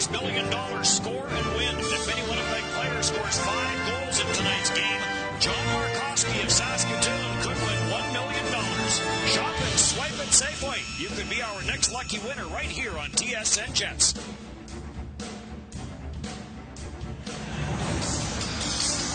$6 million score and win. If any Winnipeg player scores 5 goals in tonight's game, John Markowski of Saskatoon could win $1 million. Shop and swipe at Safeway. You could be our next lucky winner right here on TSN Jets.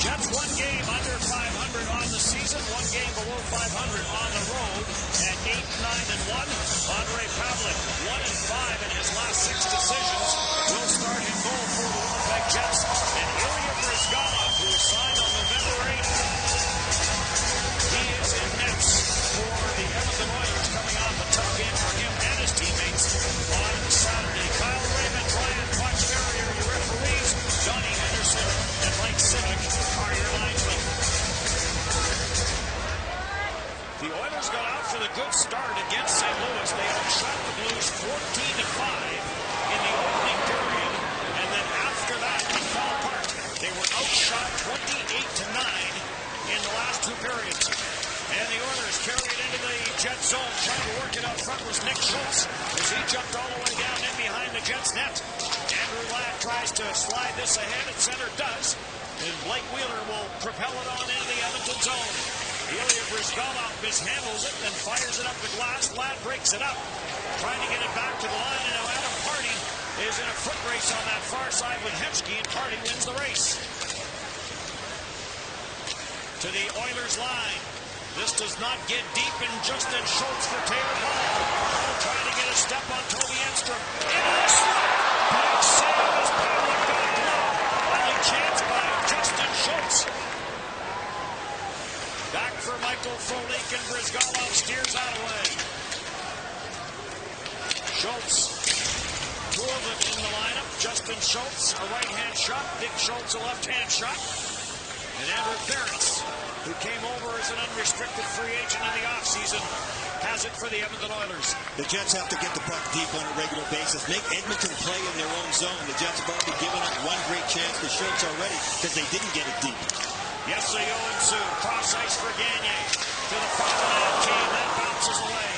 Jets 1 game under 500 on the season, 1 game below 500 on the road at 8-9-1. Andre Pavlik 1-5 in his last 6 decisions. Will start in goal for the Winnipeg Jets. And Ilya Bryzgalov, who signed on November 8th, he is in nets for the Edmonton Oilers, coming off a tough game for him and his teammates on Saturday. Kyle Raymond, Brian Fox Ferrier, your referees, Johnny Henderson and Mike Civic are your linesmen. The Oilers got out for the good start against St. Louis. They outshot the Blues 14-5 in the opening period, and then after that it fell apart. They were outshot 28-9 in the last 2 periods. And the Oilers carried it into the Jet zone. Trying to work it out front was Nick Schultz as he jumped all the way down in behind the Jets net. Andrew Ladd tries to slide this ahead, and center does. And Blake Wheeler will propel it on into the Edmonton zone. Ilya Bryzgalov mishandles it and fires it up the glass. Ladd breaks it up, trying to get it back to the line. And now Adam Hardy is in a foot race on that far side with Hemsky, and Hardy wins the race. To the Oilers line. This does not get deep, and Justin Schultz for Taylor Hall. Trying to get a step on Toby Enstrom. Into the slot. Big save as Pavlik got it low. Only chance by Justin Schultz. Back for Michael Frolik, and Bryzgalov steers out away. Schultz, 2 of them in the lineup. Justin Schultz, a right-hand shot. Dick Schultz, a left-hand shot. And Andrew Ferentz, who came over as an unrestricted free agent in the offseason, has it for the Edmonton Oilers. The Jets have to get the puck deep on a regular basis. Make Edmonton play in their own zone. The Jets have already given up 1 great chance to Schultz already because they didn't get it deep. Yes, they Yoensu. Cross ice for Gagne. To the front of the net team. That bounces away.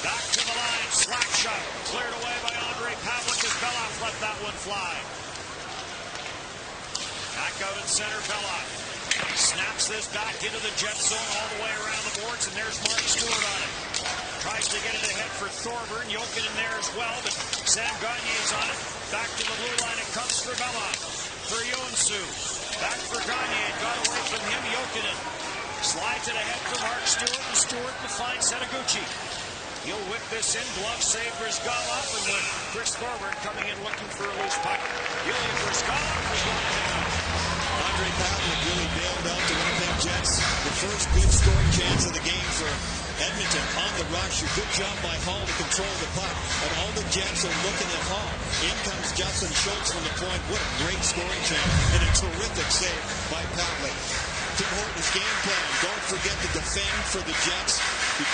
Back to the line. Slack shot. Cleared away by Andre Pavlik as Belloff let that one fly. Back out in center, Belloff. Snaps this back into the Jet zone all the way around the boards, and there's Mark Stewart on it. Tries to get it ahead for Thorburn. Jokinen there as well, but Sam Gagne's on it. Back to the blue line. It comes for Belloff. For Yoensu. Back for Gagne. Got away from him, Jokinen. Slides it ahead for Mark Stewart, and Stewart to find Setaguchi. He'll whip this in. Glove save Bryzgalov, and with Chris Thorburn coming in looking for a loose puck. Ilya Bryzgalov is going to hit. Andre Pavlik really bailed out the Winnipeg Jets. The first good scoring chance of the game for Edmonton on the rush. A good job by Hall to control the puck. And all the Jets are looking at Hall. In comes Justin Schultz from the point. What a great scoring chance. And a terrific save by Pavlik. Tim Horton's game plan. Don't forget to defend for the Jets.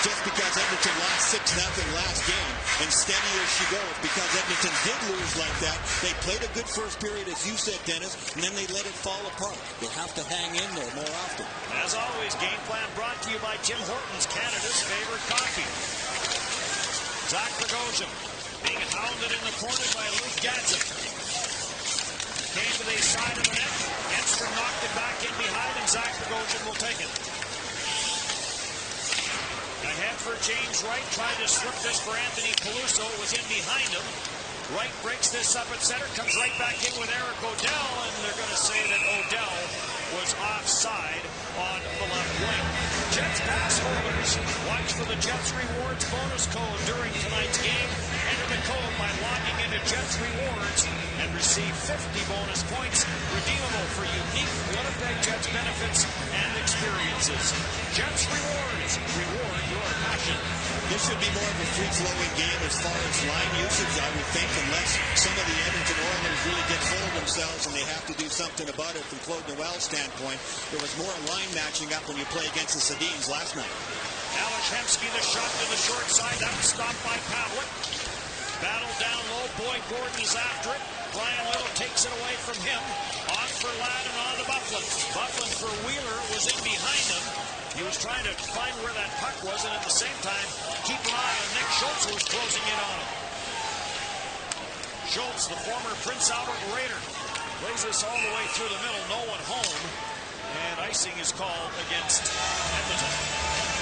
Just because Edmonton lost 6-0 last game, and steady as she goes, because Edmonton did lose like that. They played a good first period, as you said, Dennis, and then they let it fall apart. They have to hang in there more often. As always, game plan brought to you by Tim Hortons, Canada's favorite coffee. Zach Bogosian being hounded in the corner by Luke Gadsden. Came to the side of the net. Enstrom knocked it back in behind, and Zach Bogosian will take it. Ahead for James Wright, tried to slip this for Anthony Peluso, was in behind him. Wright breaks this up at center, comes right back in with Eric Odell, and they're going to say that Odell was offside on the left wing. Jets pass holders, watch for the Jets Rewards bonus code during tonight's game. Enter the code by logging into Jets Rewards and receive 50 bonus points, redeemable for unique Winnipeg Jets benefits and experiences. Jets Rewards, reward your passion. This should be more of a free-flowing game as far as line usage, I would think, unless some of the Edmonton Oilers really get full of themselves and they have to do something about it from Claude Noel's standpoint. There was more line matching up when you play against the Sedins last night. Alex Hemsky, the shot to the short side. That was stopped by Pavlik. Battle down low. Boyd Gordon is after it. Brian Little takes it away from him. On for Ladd and on to Bufflin. Bufflin for Wheeler was in behind him. He was trying to find where that puck was, and at the same time, keep an eye on Nick Schultz, who was closing in on him. Schultz, the former Prince Albert Raider, plays this all the way through the middle, no one home, and icing is called against Edmonton.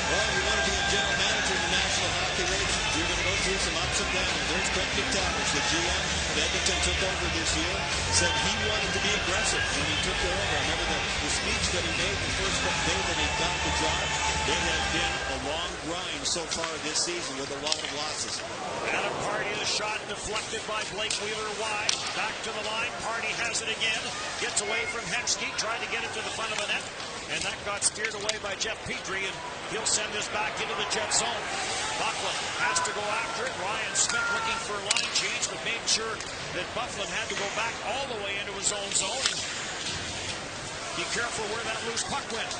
Well, you want to be a general manager in the National Hockey League, you're going to go through some ups and downs. There's Craig McTavish, the GM of Edmonton, took over this year, said he wanted to be aggressive when he took over. I remember the speech that he made the first day that he got the job. It has been a long grind so far this season with a lot of losses. Adam Party, the shot deflected by Blake Wheeler wide. Back to the line. Party has it again. Gets away from Hemsky. Tried to get it to the front of the net. And that got steered away by Jeff Petrie. And he'll send this back into the Jet zone. Bufflin has to go after it. Ryan Smith looking for a line change, but made sure that Bufflin had to go back all the way into his own zone. Be careful where that loose puck went.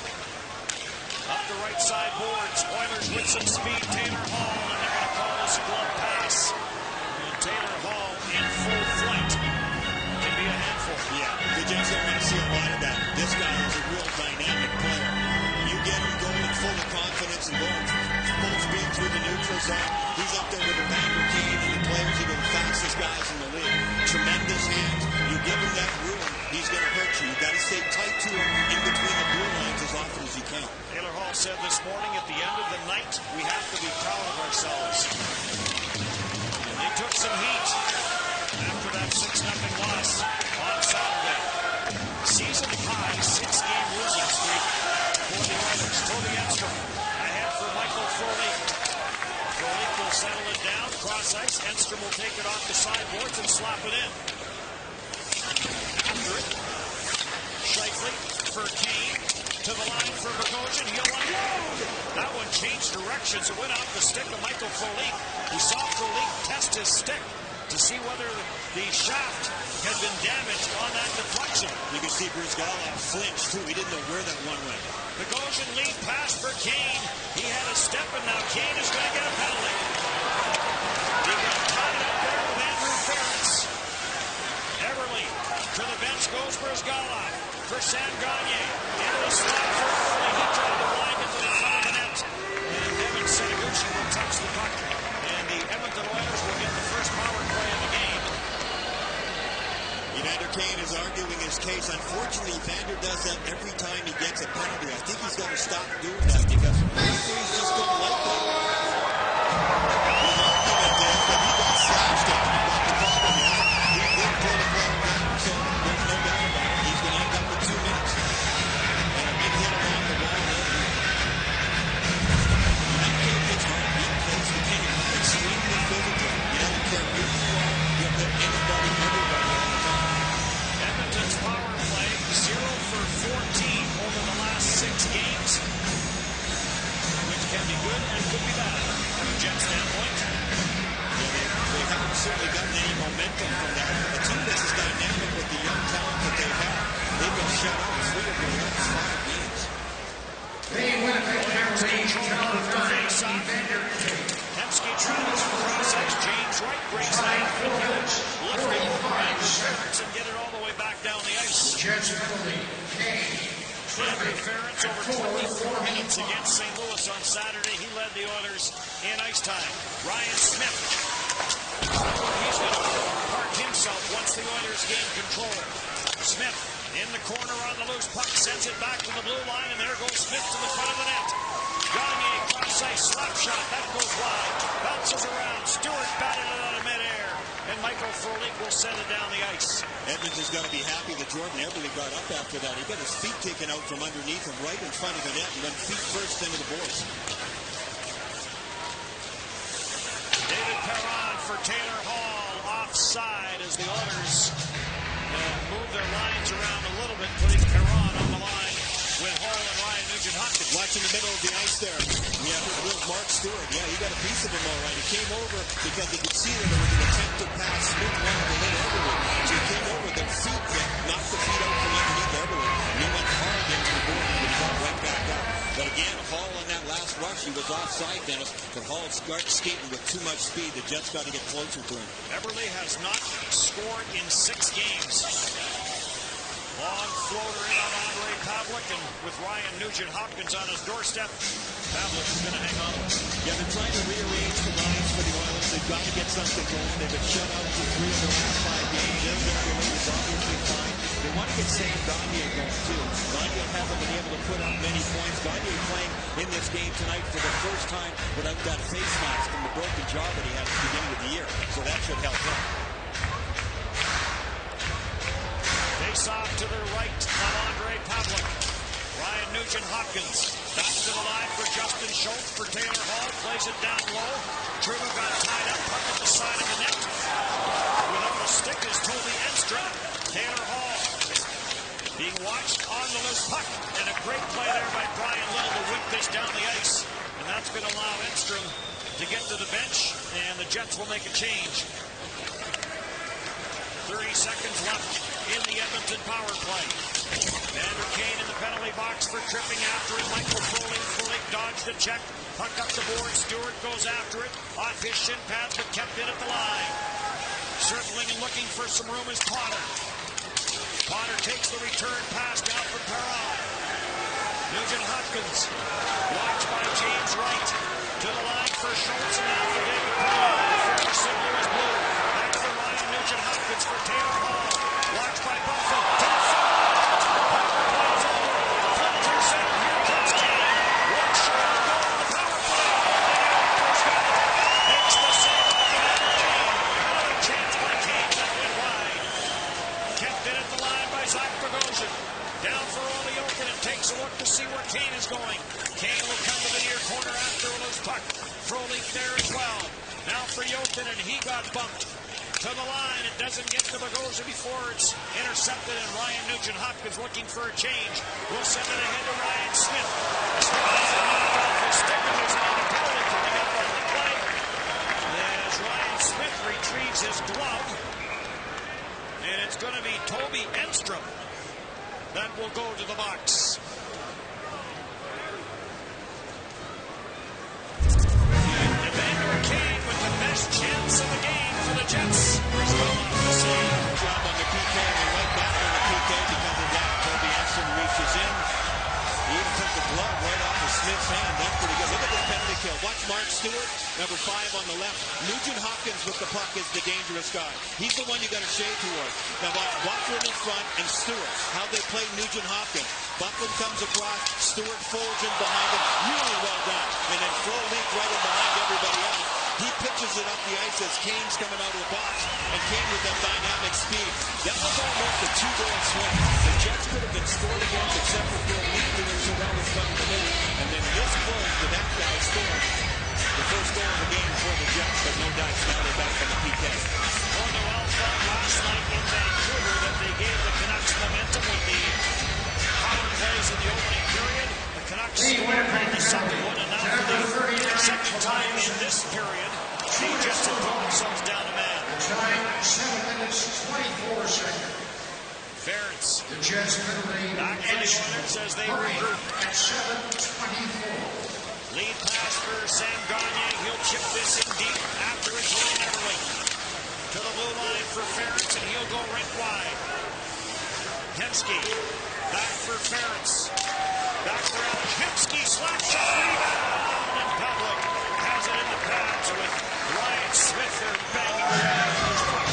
Up the right side boards. Oilers with some speed. Taylor Hall, and they're going to call this a glove pass. And Taylor Hall in full flight can be a handful. Yeah, the Jets don't want to see a lot of that. This guy is a real dynamic player. You get him going full of confidence and going full speed through the neutral zone. He's up there with Evander Kane and the players that are the fastest guys in the league. Tremendous hands. You give him that room, he's going to hurt you. You've got to stay tight to him in between the blue lines as often as you can. Taylor Hall said this morning, at the end of the night, we have to be proud of ourselves. And they took some heat after that 6-0 loss on Saturday. Season high 6-game losing streak for the Oilers. Toby Enstrom ahead for Michael Frolik. Frolik will settle it down, cross ice. Enstrom will take it off the sideboards and slap it in. After it, Scheifele for Kane. To the line for Bogosian. He'll unload. That one changed directions. It went off the stick of Michael Frolik. We saw Frolik test his stick to see whether the shaft had been damaged on that deflection. You can see Bruce Gallagher flinch too. He didn't know where that one went. Bogosian lead pass for Kane. He had a step, and now Kane is going to get a penalty. He got caught up there with Andrew Ferentz. Everly to the bench goes for his Gallagher. For Sam Gagner. Into the slot for Early. He tried to wind into the front of the net. And Devin Seneguchi will touch the puck. And the Edmonton Oilers will get the first power play of the game. Evander Kane is arguing his case. Unfortunately, Evander does that every time he gets a penalty. I think he's got to stop doing that because referees just don't like that. His argument is that he got slashed at. But the problem is, he didn't play the player down, so there's no doubt about it. He's going to end up with 2 minutes. And a big hit along the wall there. That game gets hard. He plays the game extremely physical. You don't care who you are. You'll hit anybody, everybody all the time. Edmonton's power play 0 for 14 over the last 6 games, which can be good and could be bad from a Jet standpoint. Yeah, they haven't certainly gotten any momentum from that. A team that's as dynamic with the young talent that they have, they've been shut out 3 of their last 5 games. The Winnipeg Cavalry number 9, Evander Kane. Hemsky travels from cross ice. James Wright brings it out. Lifting and get it all the way back down the ice. Jets penalty. Kane. Andrew Ferentz over 24 minutes against St. Louis on Saturday. He led the Oilers in ice time. Ryan Smith. He's going to park himself once the Oilers gain control. Smith in the corner on the loose puck. Sends it back to the blue line, and there goes Smith to the front of the net. Gagner, cross ice, slap shot. That goes wide. Bounces around. Stewart batted it out of midair. And Michael Frolik will send it down the ice. Edmonton's got to be happy that Jordan Everly got up after that. He got his feet taken out from underneath him right in front of the net and went feet first into the boards. David Perron for Taylor Hall. Offside as the Oilers move their lines around a little bit, putting Perron on the line with Hall and Ryan Nugent-Hopkins. Watching the middle of the ice there. Yeah, little Mark Stewart. Yeah, he got a piece of him all right. He came over because he could see that there was an attempted pass. Smith wanted to hit Everly. So he came over, their feet knocked the feet out from underneath Everly. And he went hard into the board and got right back up. But again, Hall on that last rush, he was offside, Dennis. But Hall started skating with too much speed. The Jets got to get closer to him. Everly has not scored in 6 games. Long floater in on Andre Pavlik, and with Ryan Nugent-Hopkins on his doorstep, Pavlik is going to hang on. Yeah, they're trying to rearrange the lines for the Oilers. They've got to get something going. They've been shut out for 3 of the last at Sam Gagne going too. Gagne hasn't been able to put up many points. Gagne playing in this game tonight for the first time without that face mask from the broken jaw that he had at the beginning of the year. So that should help him. Face off to their right on Andre Pavlik. Ryan Nugent-Hopkins back to the line for Justin Schultz for Taylor Hall. Plays it down low. Trudeau got tied up, puck at the side of the net. Without a stick is Toby Enstrom. Taylor Hall being watched on the loose puck. And a great play there by Brian Little to whip this down the ice. And that's going to allow Enstrom to get to the bench. And the Jets will make a change. 30 seconds left in the Edmonton power play. Vander Kane in the penalty box for tripping after it. Michael Foley dodged the check. Puck up the board. Stewart goes after it. Off his shin pads, but kept in at the line. Circling and looking for some room is Potter. Potter takes the return pass down for Perron. Nugent-Hopkins. Watched by James Wright. To the line for Schultz and now for David Perron. For St. Louis Blue. Back for Ryan Nugent-Hopkins for Taylor Hall. Watched by Buffalo. To the front. Power play is over. Flip to center. Here comes Kane. One shot to go on the power play. And Alvarez got it. Makes the save off the Vander Kane. Another chance by Kane that went wide. Kept in at the line by Zach Bogosian. Down for Oliokin and takes a look to see where Kane is going. Kane will come to the near corner after a loose puck. Frolik there as well. Now for Yokin, and he got bumped to the line. It doesn't get to Bogosian before it's intercepted, and Ryan Nugent-Hopkins looking for a change. Will send it ahead to Ryan Smith. Smith has it knocked off his stick, and there's another penalty coming up on the play. As Ryan Smith retrieves his glove, and it's going to be Toby Enstrom that will go to the box. Evander Kane with the best chance of the game for the Jets. Job on the PK, and they went back on the PK because of that. Toby Enstrom reaches in. He even took the glove right off of Smith's hand. That's pretty good. Look at this penalty kill. Watch Mark Stewart, number 5 on the left. Nugent-Hopkins with the puck is the dangerous guy. He's the one you got to shade towards. Now watch Buckland in front and Stewart. How they play Nugent-Hopkins. Buckland comes across. Stewart folds in behind him. Really well done. And then Frolik right in behind everybody else. He pitches it up the ice as Kane's coming out of the box. And Kane with that dynamic speed. That was almost a 2-goal swing. The Jets could have been scored against except for Phil Leaf doing so well as coming in. And then this close to that guy scored the first goal of the game for the Jets. But no dice. Now they're back on the PK. Noel thought last night in Vancouver that they gave the Canucks momentum with the power plays in the opening period. The Canucks scored on the second one, and now for the second time in this period, the Jets have put themselves down a man. Time 7 minutes 24 seconds. Ferentz The Jets penalty back for the Oilers as they regroup. at 7:24. Lead pass for Sam Gagne. He'll chip this in deep after it's William Everly. To the blue line for Ferentz, and he'll go right wide. Hemsky back for Ferentz. Back for Alex Hemsky. Slap shot rebound. And Pavlik has it in the pads with Ryan Smith. They're banging around his puck.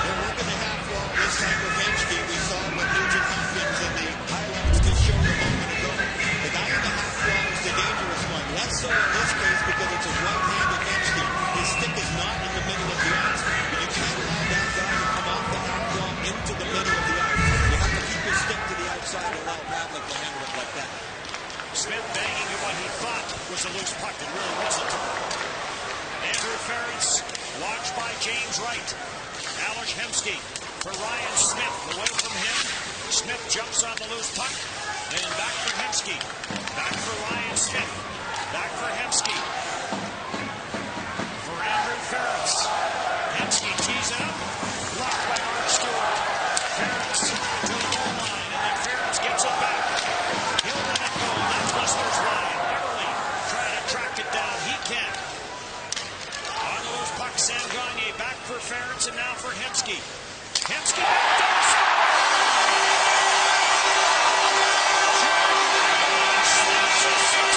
They're working the half wall this time with Hemsky. We saw what Nugent-Hopkins in the highlights just showed a moment ago. The guy in the half wall is the dangerous one. Less so in this case because it's a right-handed Hemsky. His stick is not in the middle of the ice. But you can't allow that guy to come off the half wall into the middle of the ice. You have to keep your stick to the outside and allow Pavlik to handle it like that. Smith banging at what he thought was a loose puck. It really wasn't. Andrew Ferentz, watched by James Wright. Alex Hemsky for Ryan Smith. Away from him. Smith jumps on the loose puck. And back for Hemsky. Back for Ryan Smith. Back for Hemsky. For Andrew Ferentz. Hemsky tees it up. Blocked by Mark Stewart. Ferentz to the goal line. And then Ferentz gets it back. He'll let it go. That's Lester's line. Everly trying to track it down. He can't. On the loose puck, Sam Gagne back for Ferentz and now for Hemsky. Hemsky back down. Snaps it 6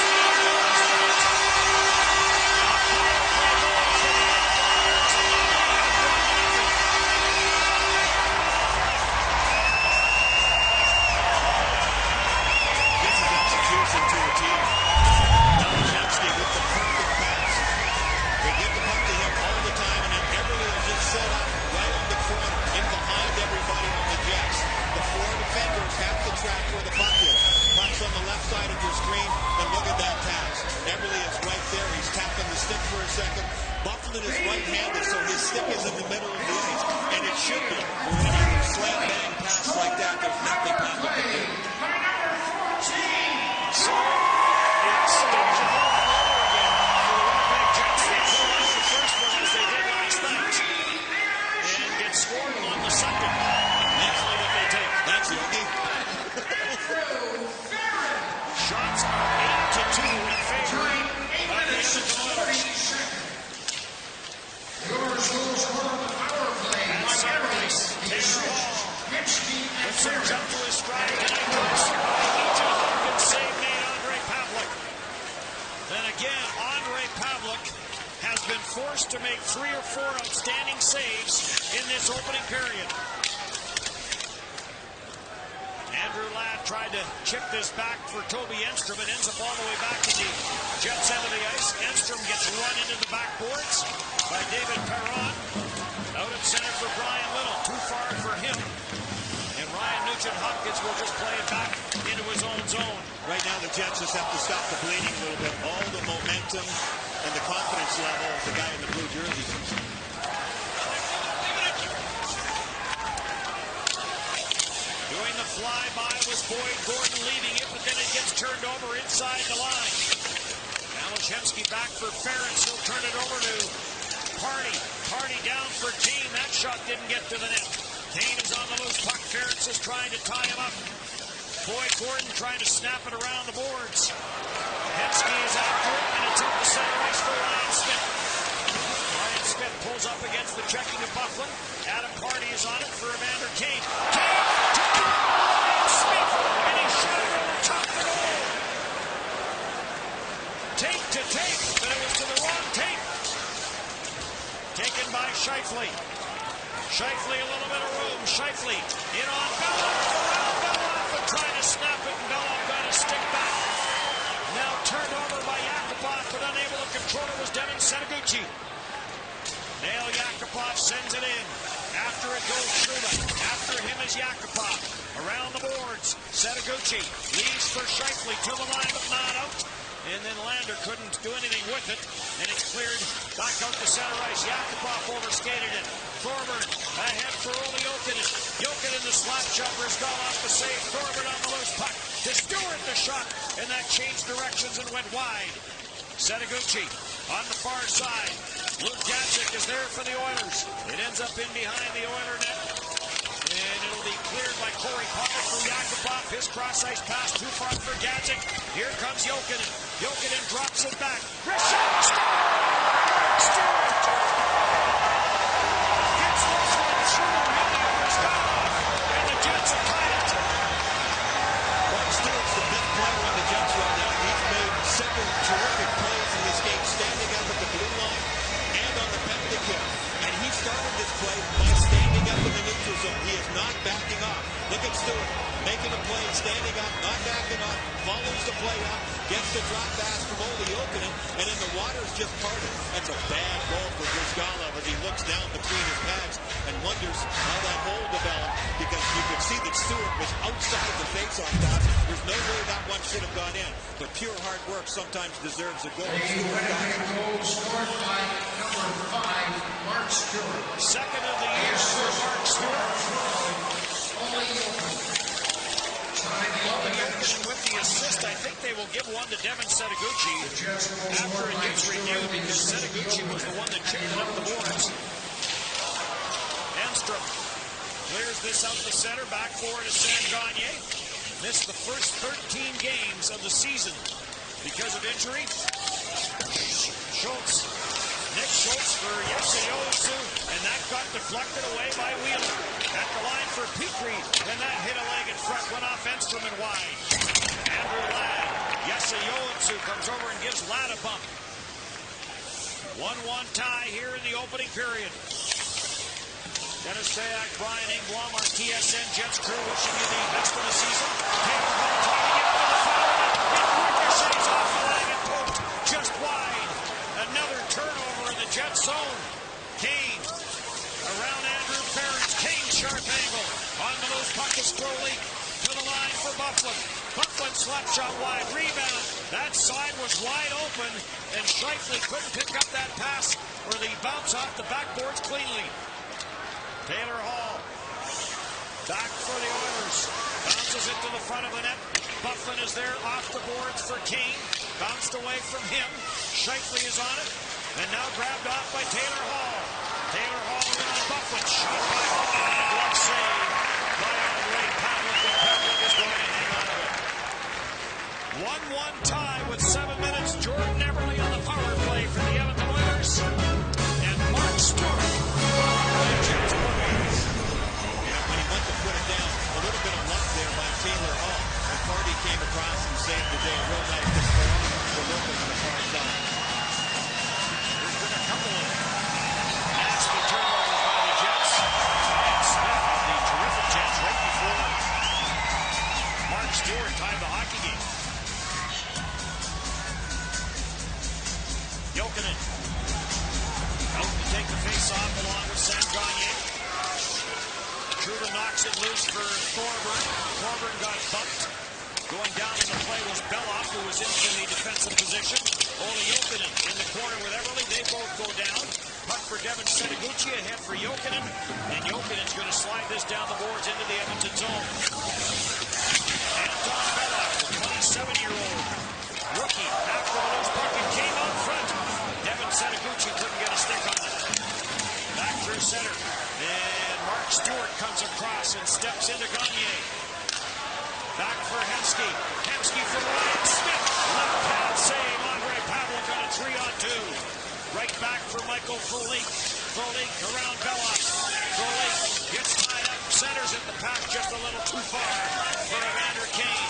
stick is in the middle of the ice, and it should be. When you slam bang pass like that, there's nothing Pavlik can do. So it's stage it all over again for the Winnipeg Jets. They pull out the first one as they did last night and get scored on the second. Easily what they take. That's Yogi. Shots are 8-2 in favor of the Edmonton Oilers. And Saturdays takes the ball. Puts him jump to his stride tonight. Nugent Hopkins save made Andre Pavlik. Then again, Andre Pavlik has been forced to make 3 or 4 outstanding saves in this opening period. Andrew Ladd tried to chip this back for Toby Enstrom. It ends up all the way back to the Jets end of the ice. Enstrom gets run into the backboards by David Perron. Out at center for Brian Little. Too far for him. And Ryan Nugent-Hopkins will just play it back into his own zone. Right now the Jets just have to stop the bleeding a little bit. All the momentum and the confidence level of the guy in the blue jersey. Doing the flyby was Boyd Gordon, leaving it, but then it gets turned over inside the line. Malashevsky back for Ferentz. He'll turn it over to Party. Party down for Kane. That shot didn't get to the net. Kane is on the loose puck. Ferentz is trying to tie him up. Boyd Gordon trying to snap it around the boards. Hemsky is after it, and it's up the center ice for Ryan Smith. Ryan Smith pulls up against the checking of Bufflin. Adam Party is on it for Evander Kane. Kane to Ryan Smith, and he shot it over top the goal. Tape to tape, but it was to the wrong tape. Taken by Scheifele. Scheifele, a little bit of room. Scheifele in on Belloff, around Belloff, and trying to snap it, and Belloff got a stick back. Now turned over by Yakupov, but unable to control it was Devin Setoguchi. Nail Yakupov sends it in. After it goes Truba. After him is Yakupov. Around the boards. Setoguchi leads for Scheifele to the line, but not out. And then Lander couldn't do anything with it. And it's cleared back out to center ice. Yakupov overskated it. Thorburn ahead for Ole Jokinen. Jokinen, the slap jumper, has gone off the save. Thorburn on the loose puck. To Stewart the shot. And that changed directions and went wide. Setoguchi on the far side. Luke Jacek is there for the Oilers. It ends up in behind the Oiler net. And it'll be cleared by Corey Potter through Yakupov. His cross-ice pass too far for Gadzik. Here comes Jokinen. Jokinen drops it back. Grisham! Stewart! Gets this one through Williams. And the Jets have tied it. Mark Stewart's the best player on the Jets right now. He's made several terrific plays in this game, standing up at the blue line and on the penalty kill. And he started this play by standing up in the neutral zone. He is not backing off. Look at Stewart making a play, standing up, not backing off, follows the play up, gets the drop pass from Ole Jokinen, and then the water's just parted. That's a bad goal for Brizgalov as he looks down between his pads and wonders how that hole developed, because you could see that Stewart was outside the face-off pass. There's no way that one should have gone in, but pure hard work sometimes deserves a goal. Goal scored by number 5, Mark Stewart. Second of the year for Mark Stewart. With the assist, I think they will give one to Devin Setoguchi after it gets reviewed, because Setoguchi was the one that chipped it up the boards. Enstrom clears this out the center, back forward to San Gagne. Missed the first 13 games of the season because of injury. Schultz. Nick Schultz for Jesse Osu, and that got deflected away by Wheeler. At the line for Petrie, and that hit a leg in front, went off Enstrom and wide. Andrew Ladd, Jesse Osu comes over and gives Ladd a bump. 1-1 tie here in the opening period. Dennis Sayak, Brian Engblom, our TSN Jets crew, wishing you the best of the season. Taylor Hall trying to get into the foul. It ricochets off the leg and poked just wide. Another turnover in the Jets zone. Kane around Andrew Ferentz. Kane sharp angle. On the loose puck is Crowley to the line for Bufflin. Bufflin slap shot wide. Rebound. That side was wide open, and Scheifele couldn't pick up that pass where the bounce off the backboards cleanly. Taylor Hall back for the Oilers. Bounces it to the front of the net. Bufflin is there off the boards for Kane. Bounced away from him. Shifley is on it. And now grabbed off by Taylor Hall. Taylor Hall in on Bufflin. Shot by Hall. And a glove save by Andre Pavlik. And Pavlik is going to hang on to it. 1-1 tie with 7 minutes. Jordan Eberle on the power play for the Edmonton Oilers. And Mark Stewart for the Jets. When he went to put it down, a little bit of luck there by Taylor Hall. And Party came across and saved the day. Real nice display for locals on the far side. There's been a couple of nasty turnovers by the Jets. And Smith had the terrific chance right before Mark Stewart tied the hockey game. Jokinen out to take the face-off along with Sam Gagner. Truda knocks it loose for Thorburn. Thorburn got bumped. Going down in the play was Belloff, who was in the defensive position. Ole Jokinen in the corner with Eberle. They both go down. Puck for Devin Setaguchi, ahead for Jokinen. And Jokinen's going to slide this down the boards into the Edmonton zone. Anton Belloff, the 27-year-old rookie, after the loose puck, it came out front. Devin Setaguchi couldn't get a stick on it. Back through center. And Mark Stewart comes across and steps into Gagner. Back for Hemsky. Hemsky for Ryan Smith. Left hand save. Andre Pavlik on a 3-on-2. Right back for Michael Frolik. Frolik around Belloff. Frolik gets tied up. Centers it. The pass just a little too far for Evander Kane.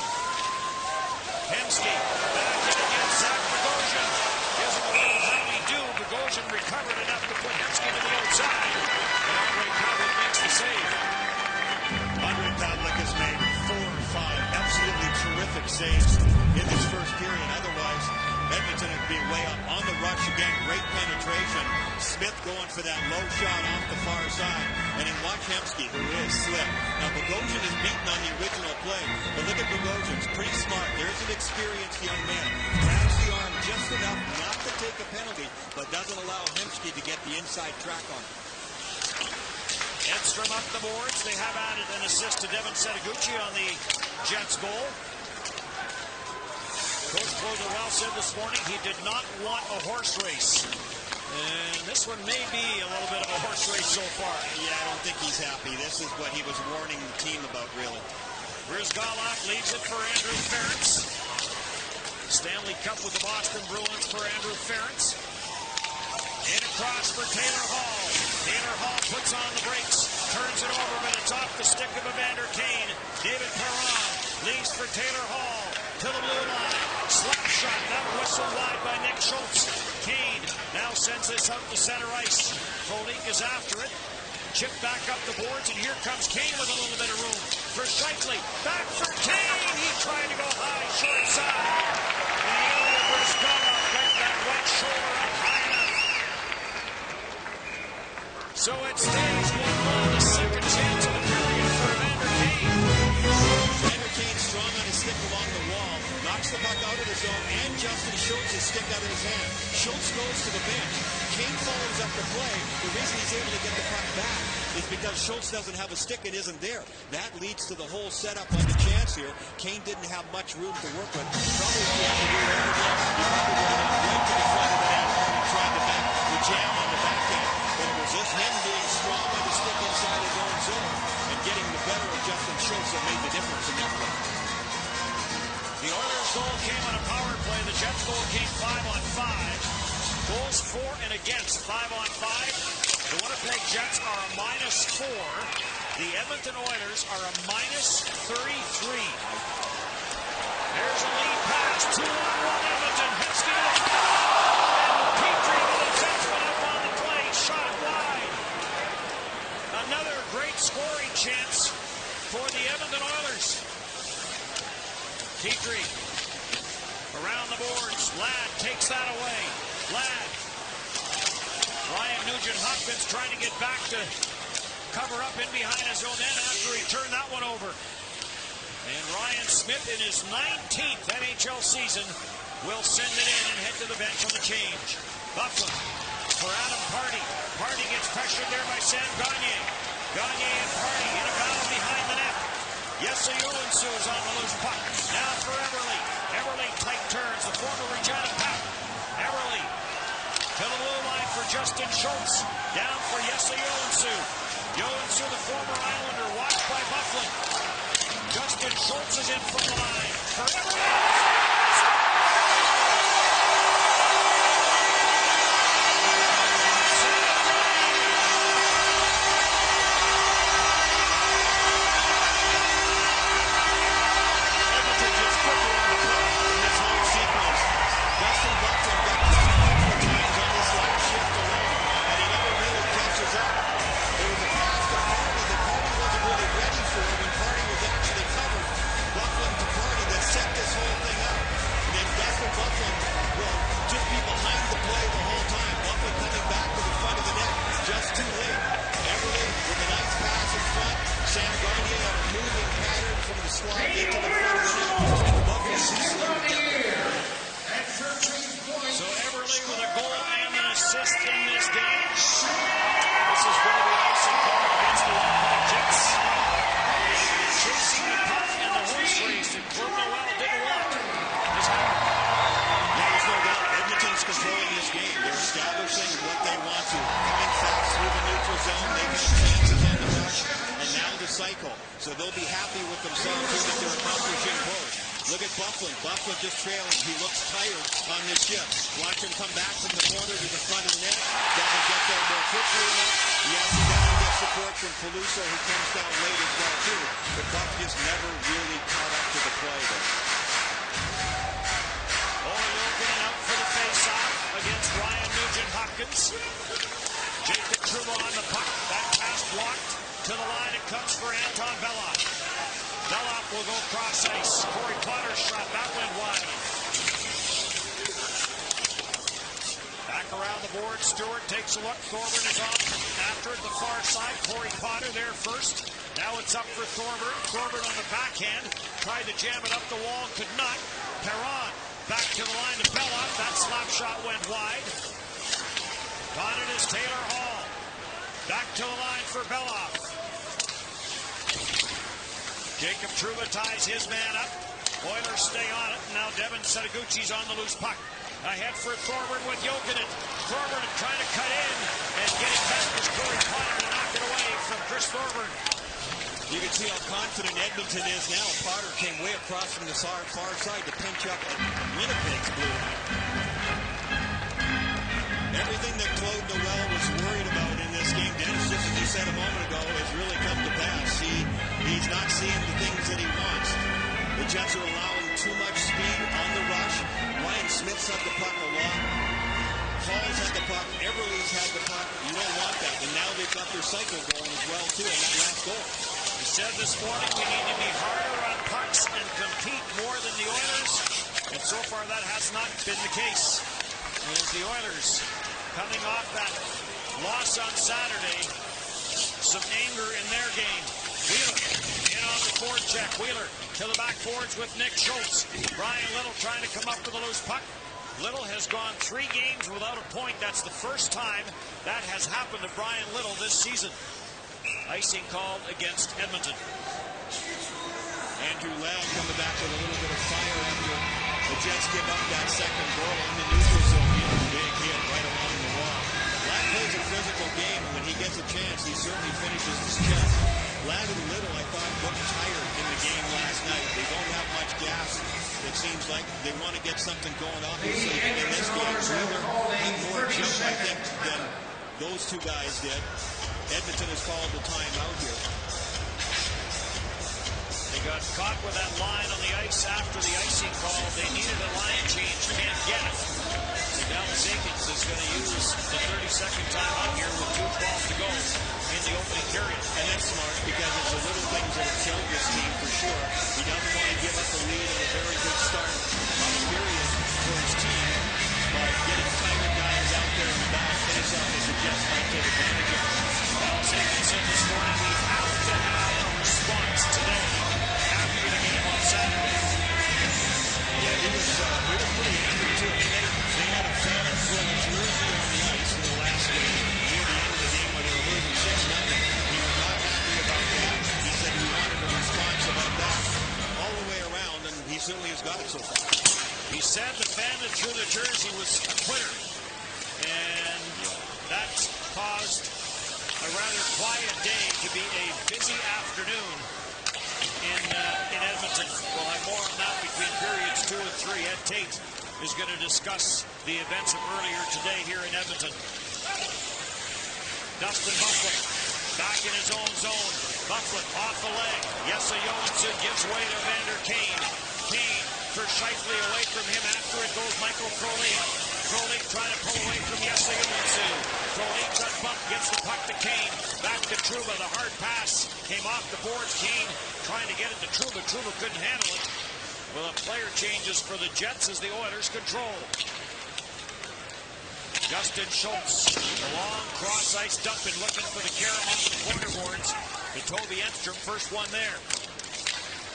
Hemsky back in against Zach Bogosian. Gives him a little howdy-do. Bogosian recovered enough to put Hemsky to the outside. And Andre Pavlik makes the save. Andre Pavlik has made 4 or 5 absolutely terrific saves in this first period. Otherwise, Edmonton would be way up on the rush again. Great penetration. Smith going for that low shot off the far side. And then watch Hemsky, who is slick. Now, Bogosian is beaten on the original play. But look at Bogosian. It's pretty smart. There's an experienced young man. Grabs the arm just enough not to take a penalty, but doesn't allow Hemsky to get the inside track on him. Edstrom up the boards. They have added an assist to Devin Setaguchi on the Jets goal. Coach Closelwell said this morning he did not want a horse race. And this one may be a little bit of a horse race so far. Yeah, I don't think he's happy. This is what he was warning the team about, really. Brizgalov leaves it for Andrew Ference. Stanley Cup with the Boston Bruins for Andrew Ference. In across for Taylor Hall. Taylor Hall puts on the brakes. Turns it over, but it's off the stick of Evander Kane. David Perron leaves for Taylor Hall. To the blue line. Slap shot. That whistle wide by Nick Schultz. Kane now sends this out to center ice. Frolik is after it. Chip back up the boards, and here comes Kane with a little bit of room. For Shifley. Back for Kane. He tried to go high, short side. And Ilya Brizgalov got that right shoulder up high enough. So it stays 1-1. The second chance of the period for Evander Kane. Evander Kane strong on his stick along the wall. Knocks the puck out of the zone, and Justin Schultz's stick out of his hand. Schultz goes to the bench. Kane follows up the play. The reason he's able to get the puck back is because Schultz doesn't have a stick and isn't there. That leads to the whole setup on the chance here. Kane didn't have much room to work with. Probably if he had to do it over again, he probably would have gone right to the front of the net and tried to jam on the backhand. But it was just him being strong on the stick inside his own zone and getting the better of Justin Schultz that made the difference in that play. The Oilers' goal came on a power play. The Jets' goal came 5-on-5. Goals for and against 5-on-5. The Winnipeg Jets are a -4. The Edmonton Oilers are a -33. There's a lead pass. 2-on-1 Edmonton. Hemsky to the front. And Petrie, the defenseman, up on the play. Shot it wide. Another great scoring chance for the Edmonton Oilers. Petrie around the boards. Ladd takes that away. Ladd. Ryan Nugent-Hopkins trying to get back to cover up in behind his own end after he turned that one over. And Ryan Smith in his 19th NHL season will send it in and head to the bench on the change. Bufflin for Adam Pardy. Pardy gets pressured there by Sam Gagner. Gagner and Pardy in a battle behind the net. Jesse Ulensu is on the loose puck. Now for Everly. Everly tight turns. The former Regina Pap. Everly to the blue line for Justin Schultz. Down for Jesse Ulensu. Ulensu, the former Islander, watched by Bufflin. Justin Schultz is in from the line for Everly. So they'll be happy with themselves that they're accomplishing both. Look at Bufflin. Bufflin just trailing. He looks tired on this shift. Watch him come back from the corner to the front of the net. Doesn't get there more quickly enough. Yes, he doesn't get support from Peluso, who comes down late as well, too. But Buff just never really caught up to the play there. Olyokinen out for the face-off against Ryan Nugent-Hopkins. Jacob Trouba on the puck. That pass blocked. To the line it comes for Anton Belloff. Belloff will go cross ice. Corey Potter's shot, that went wide. Back around the board, Stewart takes a look. Thorburn is off after it, the far side. Corey Potter there first. Now it's up for Thorburn. Thorburn on the backhand. Tried to jam it up the wall, could not. Perron back to the line to Belloff. That slap shot went wide. On it is Taylor Hall. Back to the line for Belloff. Jacob Trouba ties his man up. Oilers stay on it. Now Devin Setaguchi's on the loose puck. Ahead for Thorburn with Jokinen. Thorburn trying to cut in and getting back is Corey Potter to knock it away from Chris Thorburn. You can see how confident Edmonton is now. Potter came way across from the far side to pinch up at Winnipeg's blue line. Everything that Claude Noel was worried about in this game, Dennis, just as you said a moment ago, has really come to pass. He's not seeing the things that he wants. The Jets are allowing too much speed on the rush. Ryan Smith's had the puck a lot. Hall's had the puck. Everly's had the puck. You don't want that. And now they've got their cycle going as well, too, on that last goal. He said this morning we need to be harder on pucks and compete more than the Oilers. And so far that has not been the case. As the Oilers coming off that loss on Saturday, some anger in their game. Wheeler in on the forward check. Wheeler to the back boards with Nick Schultz. Brian Little trying to come up with a loose puck. Little has gone 3 games without a point. That's the first time that has happened to Brian Little this season. Icing called against Edmonton. Andrew Ladd coming back with a little bit of fire after the Jets give up that second goal in the neutral zone. Big hit right along the wall. Ladd plays a physical game, and when he gets a chance, he certainly finishes his chest. Ladd and Little, I thought, looked tired in the game last night. They don't have much gas. It seems like they want to get something going on. Obviously, in this game, Wheeler had more jump, I think, than those two guys did. Edmonton has called the timeout here. They got caught with that line on the ice after the icing call. They needed a line change, can't get it. So Dallas Eakins is going to use the 30-second timeout here with 2:12 to go in the opening period. And that's smart because it's the little things that have killed this team for sure. He doesn't want to give up the lead and a very good start on the period for his team. But getting tired guys out there in the back face-off is a Jets might take advantage of. Dallas Eakins said this morning we have to have a response today after the game on Saturday. Yeah, he was pretty angry too. They had a fan throw a jersey on the ice in the last Oilers got it so far. He said the fan that threw the jersey was a quitter. And that's caused a rather quiet day to be a busy afternoon in Edmonton. We'll have more on that between periods 2 and 3. Ed Tate is going to discuss the events of earlier today here in Edmonton. Dustin Byfuglien back in his own zone. Byfuglien off the leg. Jesse Johansson gives way to Vander Kane. Kane for Scheifele, away from him. After it goes Michael Frolik. Frolik trying to pull away from Jesse Johansson. Frolik got bumped, gets the puck to Kane. Back to Trouba. The hard pass came off the boards. Kane trying to get it to Trouba. Trouba couldn't handle it. Well, the player changes for the Jets as the Oilers control. Justin Schultz, the long cross-ice dumping, looking for the carry off the corner boards. To Toby Enstrom, first one there.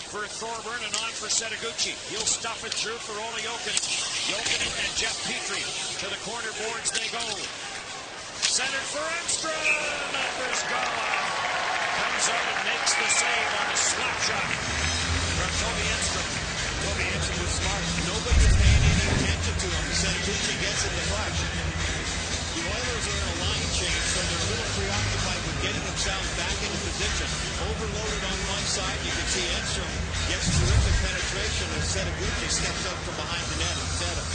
For Thorburn and on for Setaguchi. He'll stuff it through for Ola Jokinen. Jokinen and Jeff Petrie. To the corner boards they go. Centered for Enstrom. And Brizgala comes out and makes the save on a slap shot from Toby Enstrom. Toby Enstrom was smart. Nobody was paying any attention to him. Setaguchi gets in the flash. The Oilers are in a line change, so they're a little preoccupied with getting themselves back into position. Overloaded on one side, you can see Enstrom gets terrific penetration as Setaguchi steps up from behind the net instead of.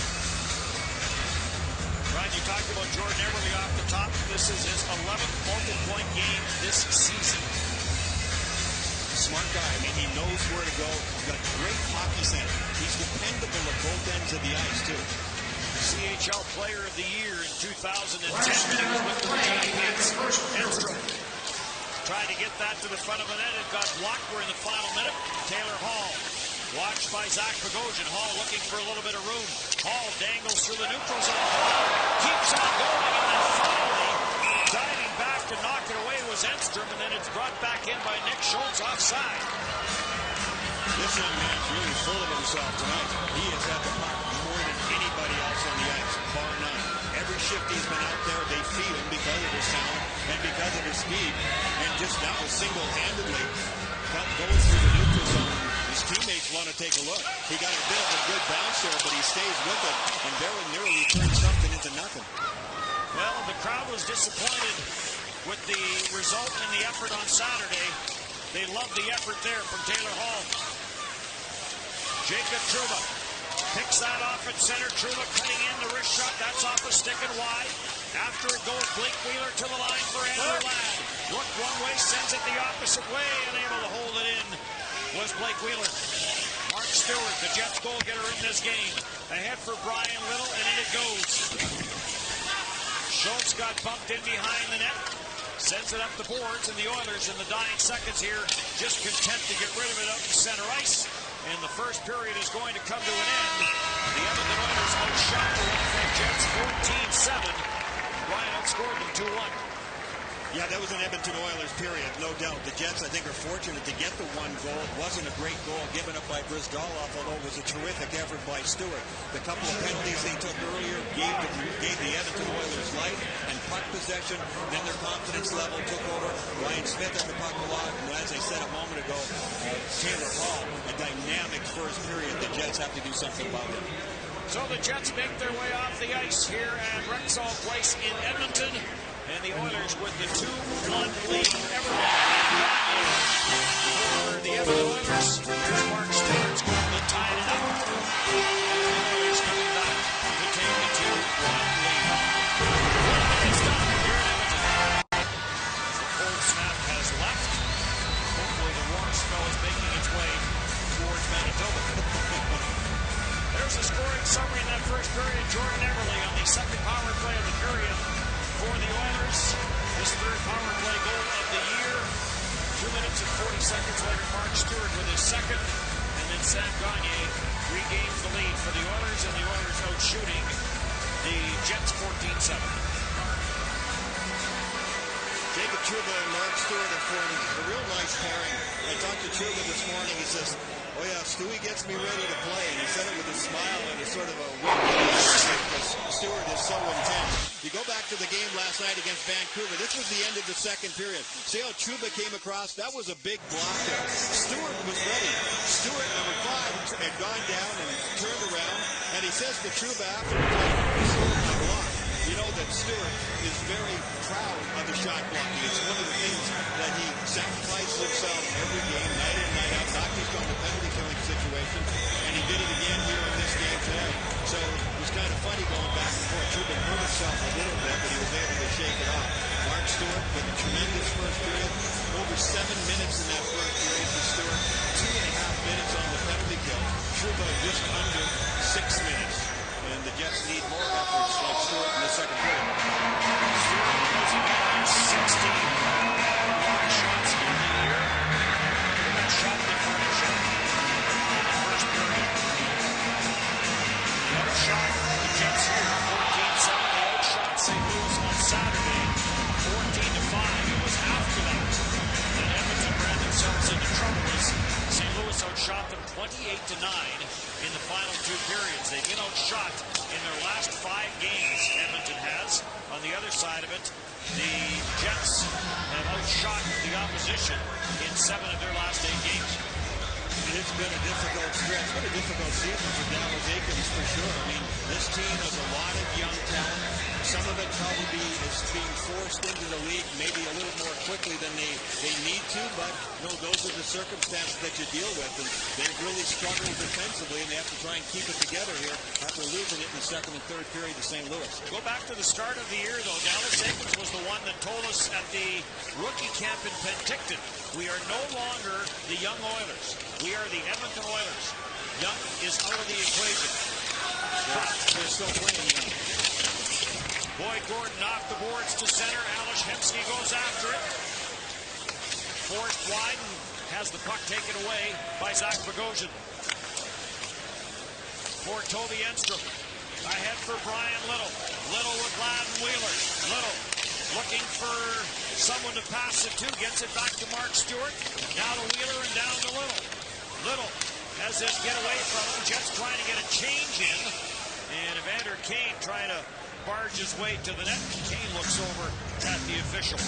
Ryan, you talked about Jordan Eberle off the top. This is his 11th multi-point game this season. Smart guy. I mean, he knows where to go. He's got great hockey sense. He's dependable at both ends of the ice, too. CHL Player of the Year in 2010 when he was with the Regina Pats. Enstrom tried to get that to the front of the net. It got blocked. We're in the final minute. Taylor Hall, watched by Zach Bogosian. Hall looking for a little bit of room. Hall dangles through the neutral zone. Hall keeps on going, and then finally diving back to knock it away was Enstrom, and then it's brought back in by Nick Schultz offside. This young man's really full of himself tonight. He has had the puck more than anybody else on the ice, bar none. Every shift he's been out there, they feed him because of his talent and because of his speed. And just now, single-handedly, goes through the neutral zone. His teammates want to take a look. He got a bit of a good bounce there, but he stays with it and very nearly turns something into nothing. Well, the crowd was disappointed with the result and the effort on Saturday. They loved the effort there from Taylor Hall. Jacob Trouba picks that off at center. Trouba cutting in the wrist shot. That's off a stick and wide. After it goes, Blake Wheeler to the line for Andrew Ladd. Looked one way, sends it the opposite way, and able to hold it in was Blake Wheeler. Mark Stewart, the Jets goal-getter in this game. Ahead for Brian Little, and in it goes. Schultz got bumped in behind the net. Sends it up the boards, and the Oilers in the dying seconds here just content to get rid of it up to center ice. And the first period is going to come to an end. The Edmonton Oilers outshot the Winnipeg Jets 14-7. Ryan outscored them 2-1. Yeah, that was an Edmonton Oilers period, no doubt. The Jets, I think, are fortunate to get the one goal. It wasn't a great goal given up by Brizgala, although it was a terrific effort by Stewart. The couple of penalties they took earlier gave the Edmonton Oilers life and puck possession. Then their confidence level took over. Ryan Smith had the puck a lot, and as I said a moment ago, Taylor Hall, a dynamic first period. The Jets have to do something about it. So the Jets make their way off the ice here at Rexall Place in Edmonton. And the Oilers with the 2-1 lead. For the Edmonton Oilers, here's Mark Stewart's going to tie it up. And the Oilers coming back to take the 2-1 lead. It's done here in Edmonton. The cold snap has left. Hopefully the warm spell is making its way towards Manitoba. There's a scoring summary in that first period. Jordan Eberle on the second power play of the period for the Oilers. His third power play goal of the year. 2 minutes and 40 seconds later, Mark Stewart with his second. And then Sam Gagner regains the lead for the Oilers, and the Oilers out shooting the Jets 14-7. Jacob Trouba and Mark Stewart have formed a real nice pairing at talked to Truba this morning. He says, oh yeah, Stewie gets me ready to play. And he said it with a smile and a sort of a wink because Stewart is so intense. You go back to the game last night against Vancouver. This was the end of the second period. See how Truba came across? That was a big block there. Stewart was ready. Stewart, number 5, had gone down and turned around. And he says to Truba after the play, he stole my block. You know that Stewart is very proud of the shot blocking. It's one of the things that he sacrifices himself every game, night in, night out, not just on the penalty killing situation. And he did it again here in this game today. So it was kind of funny going back and forth. Truba hurt himself a little bit, but he was able to shake it off. Mark Stewart with a tremendous first period. Over 7 minutes in that first period for Stewart. 2.5 minutes on the penalty kill. Truba just under 6 minutes. And the Jets need more efforts like Stewart in the second period. Stewart was again 16 block shots in the year. He got shot differential in the first period. The outshot the Jets here, 14-7. They outshot St. Louis on Saturday, 14-5. It was after that that Edmonton ran themselves into trouble as St. Louis outshot them 28-9 in the final 2 periods. They've been outshot in their last 5 games, Edmonton has. On the other side of it, the Jets have outshot the opposition in 7 of their last 8 games. It's been a difficult stretch. What a difficult season for Dallas Eakins for sure. I mean, this team has a lot of young talent. Some of it probably is being forced into the league maybe a little more quickly than they need to, but you know, those are the circumstances that you deal with. And they've really struggled defensively, and they have to try and keep it together here after losing it in the second and third period to St. Louis. Go back to the start of the year, though. Dallas Eakins was the one that told us at the rookie camp in Penticton, we are no longer the young Oilers. We are the Edmonton Oilers. Young is out of the equation. But they're still playing young. Boyd Gordon off the boards to center. Ales Hemsky goes after it. Forced wide and has the puck taken away by Zach Bogosian. For Toby Enstrom. Ahead for Brian Little. Little with Gladden Wheeler. Little looking for someone to pass it to. Gets it back to Mark Stewart. Now to Wheeler and down to Little. Little has this get away from him. Jets trying to get a change in. And Evander Kane trying to barge his way to the net. Kane looks over at the official.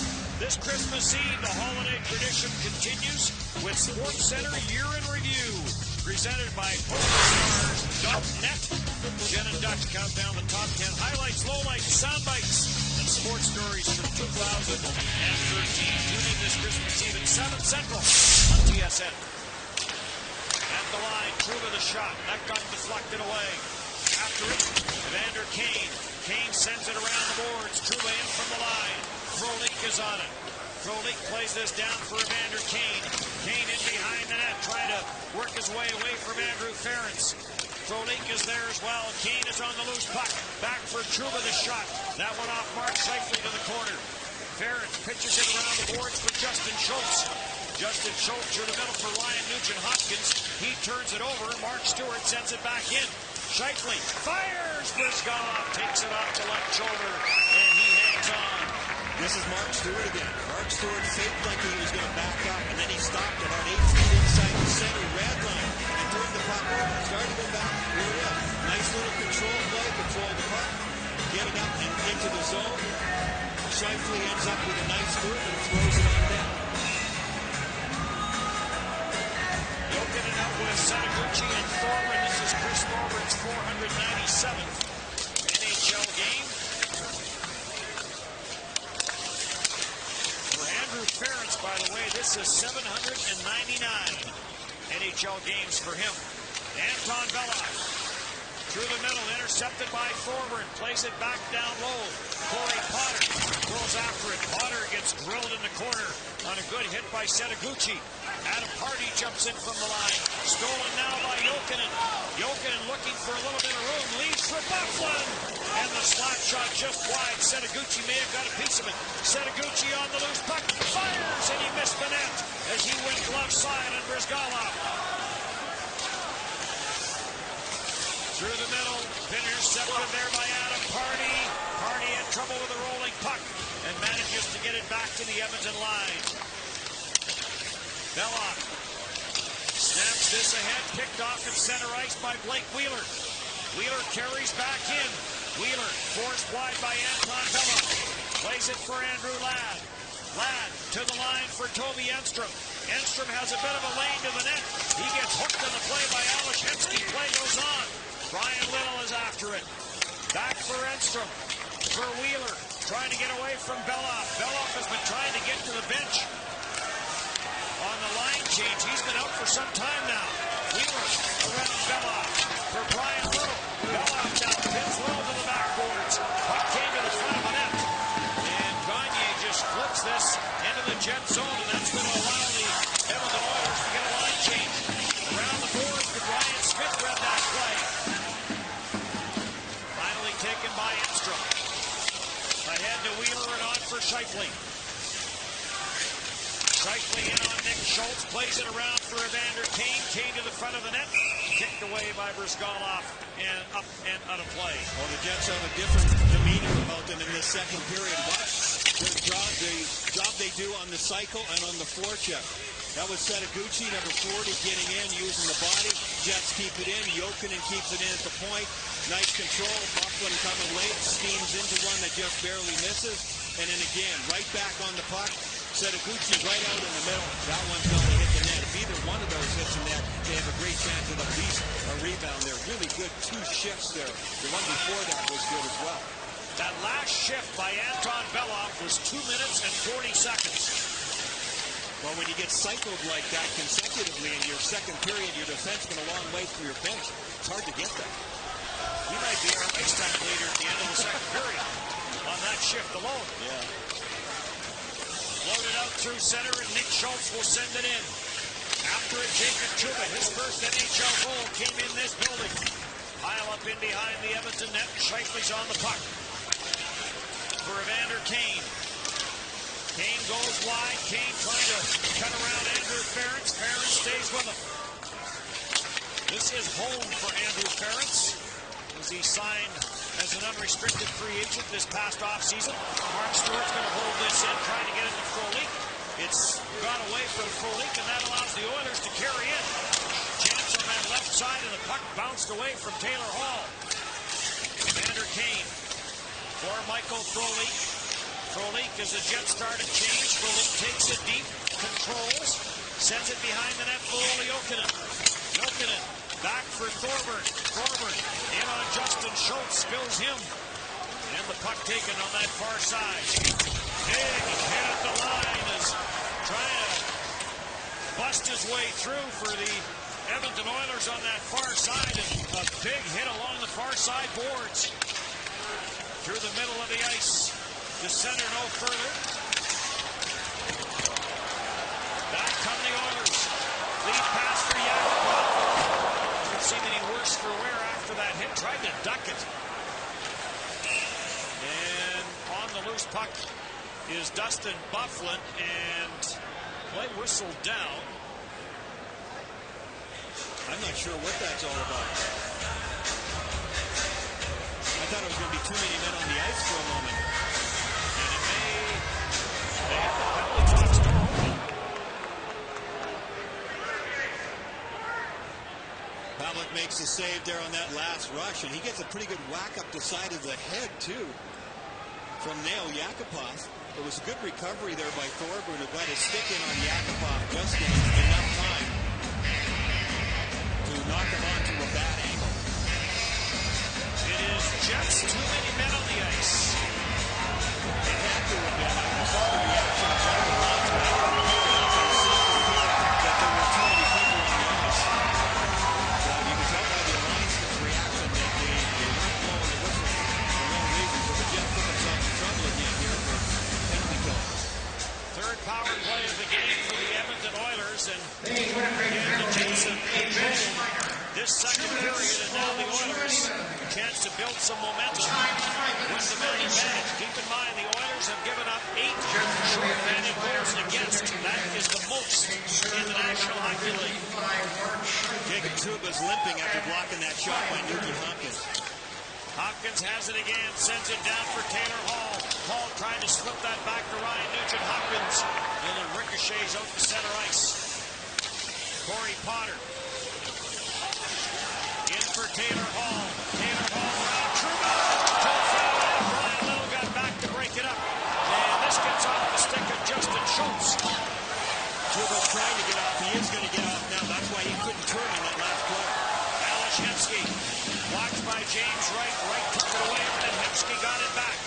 This Christmas Eve, the holiday tradition continues with SportsCenter Year in Review. Presented by PokerStars.net. Jen and Dutch count down the top 10 highlights, lowlights, sound bites, and sports stories from 2013. Tune in this Christmas Eve at 7 Central on TSN. At the line, Truba the shot. That got deflected away. After it, Evander Kane. Kane sends it around the boards. Truba in from the line. Frolik is on it. Frolik plays this down for Evander Kane. Kane in behind the net, trying to work his way away from Andrew Ferentz. Frolik is there as well. Kane is on the loose puck. Back for Truba the shot. That one off Mark Scheifele to the corner. Ferentz pitches it around the boards for Justin Schultz. Justin Schultz through the middle for Ryan Nugent-Hopkins. He turns it over. Mark Stewart sends it back in. Scheifele fires. Brizgalov takes it off the left shoulder, and he hangs on. This is Mark Stewart again. Mark Stewart faked like he was going to back up, and then he stopped about 8 feet inside the center red line and turned the puck over. Started to go back. Here we go. Nice little control play. Control the puck. Get it up and into the zone. Scheifele ends up with a nice move and throws it on down. Jokinen out with Sadaguchi and Thorman. This is Chris Thorman's 497th NHL game. For Andrew Ferentz, by the way, this is 799 NHL games for him. Anton Velov through the middle, intercepted by Thorburn, plays it back down low. Corey Potter goes after it. Potter gets drilled in the corner on a good hit by Sadaguchi. Adam Hardy jumps in from the line. Stolen now by Jokinen. Jokinen looking for a little bit of room. Leads for Bufflin. And the slap shot just wide. Sadaguchi may have got a piece of it. Sadaguchi on the loose puck. Fires, and he missed the net as he went glove side on Brizgalov. Through the middle, intercepted there by Adam Hardy. Hardy had trouble with the rolling puck and manages to get it back to the Edmonton line. Belloc this ahead, picked off at center ice by Blake Wheeler. Wheeler carries back in. Wheeler forced wide by Anton Bella. Plays it for Andrew Ladd. Ladd to the line for Toby Enstrom. Enstrom has a bit of a lane to the net. He gets hooked in the play by Alashevsky. Play goes on. Brian Little is after it. Back for Enstrom. For Wheeler. Trying to get away from Beloff. Beloff has been trying to get to the bench. On the line change. He's been out for some time now. Wheeler around Beloff. For Brian Little. Beloff now pins Little to the backboards. Puck came to the front of the net. And Gagne just flips this into the Jet zone. And that's going to allow the Edmonton Oilers to get a line change. Around the boards, Brian Smith read that play. Finally taken by Enstrom. Ahead to Wheeler and on for Scheifele. Scheifele in on Nick Schultz. Plays it around for Evander Kane. Kane to the front of the net. Kicked away by Brzgalov and up and out of play. Well, the Jets have a different demeanor about them in this second period. Watch the job they do on the cycle and on the forecheck. That was Setaguchi, number 40, getting in, using the body. Jets keep it in. Jokinen keeps it in at the point. Nice control. Bufflin coming late. Steams into one that just barely misses. And then again, right back on the puck. Setaguchi right out in the middle. That one's got to hit the net. If either one of those hits the net, they have a great chance of at least a rebound. They're really good two shifts there. The one before that was good as well. That last shift by Anton Beloff was 2 minutes and 40 seconds. Well, when you get cycled like that consecutively in your second period, your defenseman a long way from your bench, it's hard to get that. He might be our ice time leader at the end of the second period on that shift alone. Yeah. Loaded out through center, and Nick Schultz will send it in. After it, Jacob Trouba, his first NHL goal came in this building. Pile up in behind the Edmonton net. Scheifele's on the puck. For Evander Kane. Kane goes wide. Kane trying to cut around Andrew Ference. Ference stays with him. This is home for Andrew Ference, as he signed as an unrestricted free agent this past offseason. Mark Stewart's going to hold this in, trying to get it to Frolik. It's got away from Frolik, and that allows the Oilers to carry in. Chance on that left side, and the puck bounced away from Taylor Hall. Evander Kane for Michael Frolik. Frolik as the Jets start to change. Frolik takes it deep, controls, sends it behind the net for Olli Jokinen. Jokinen back for Thorburn. Thorburn in on Justin Schultz, spills him. And the puck taken on that far side. Big hit at the line is trying to bust his way through for the Edmonton Oilers on that far side. And a big hit along the far side boards. Through the middle of the ice. To center no further. Back come the Oilers. Lead pass for Yakupov. Didn't seem any worse for wear after that hit. Tried to duck it. And on the loose puck is Dustin Bufflin, and play whistled down. I'm not sure what that's all about. I thought it was going to be too many men on the ice for a moment. And it may have the penalty box door open. Pavlik makes the save there on that last rush, and he gets a pretty good whack up the side of the head, too, from Nail Yakupov. It was a good recovery there by Thorburn, who got his stick in on Yakupov just in enough time to knock him onto a bad angle. It is Jets, too many men on the ice. They had to have been. I saw the reaction of one of the linesmen that there were too many people on the ice. So you can tell by the linesman's reaction that they weren't blowing the whistle for no reason. So the Jets put themselves in trouble again here for penalty kill. Third power play of the game for the Edmonton Oilers, and Winnipeg the Jets have bench controlled this second period, and now the Oilers chance to build some momentum with the man advantage. Keep in mind, the Oilers have given up 8 short-handed goals against. That is the most in the National Hockey League. Jacob Trouba's limping after blocking that shot by Nugent Hopkins. Hopkins has it again, sends it down for Taylor Hall. Hall trying to slip that back to Ryan Nugent Hopkins, and it ricochets out to center ice. Corey Potter for Taylor Hall. Taylor Hall around Truman. Toe foul in. Brian Little got back to break it up. And this gets off the stick of Justin Schultz. Truman's trying to get off. He is going to get off now. That's why he couldn't turn in that last play. Hemsky blocked by James Wright. Wright took it away, and then Hemsky got it back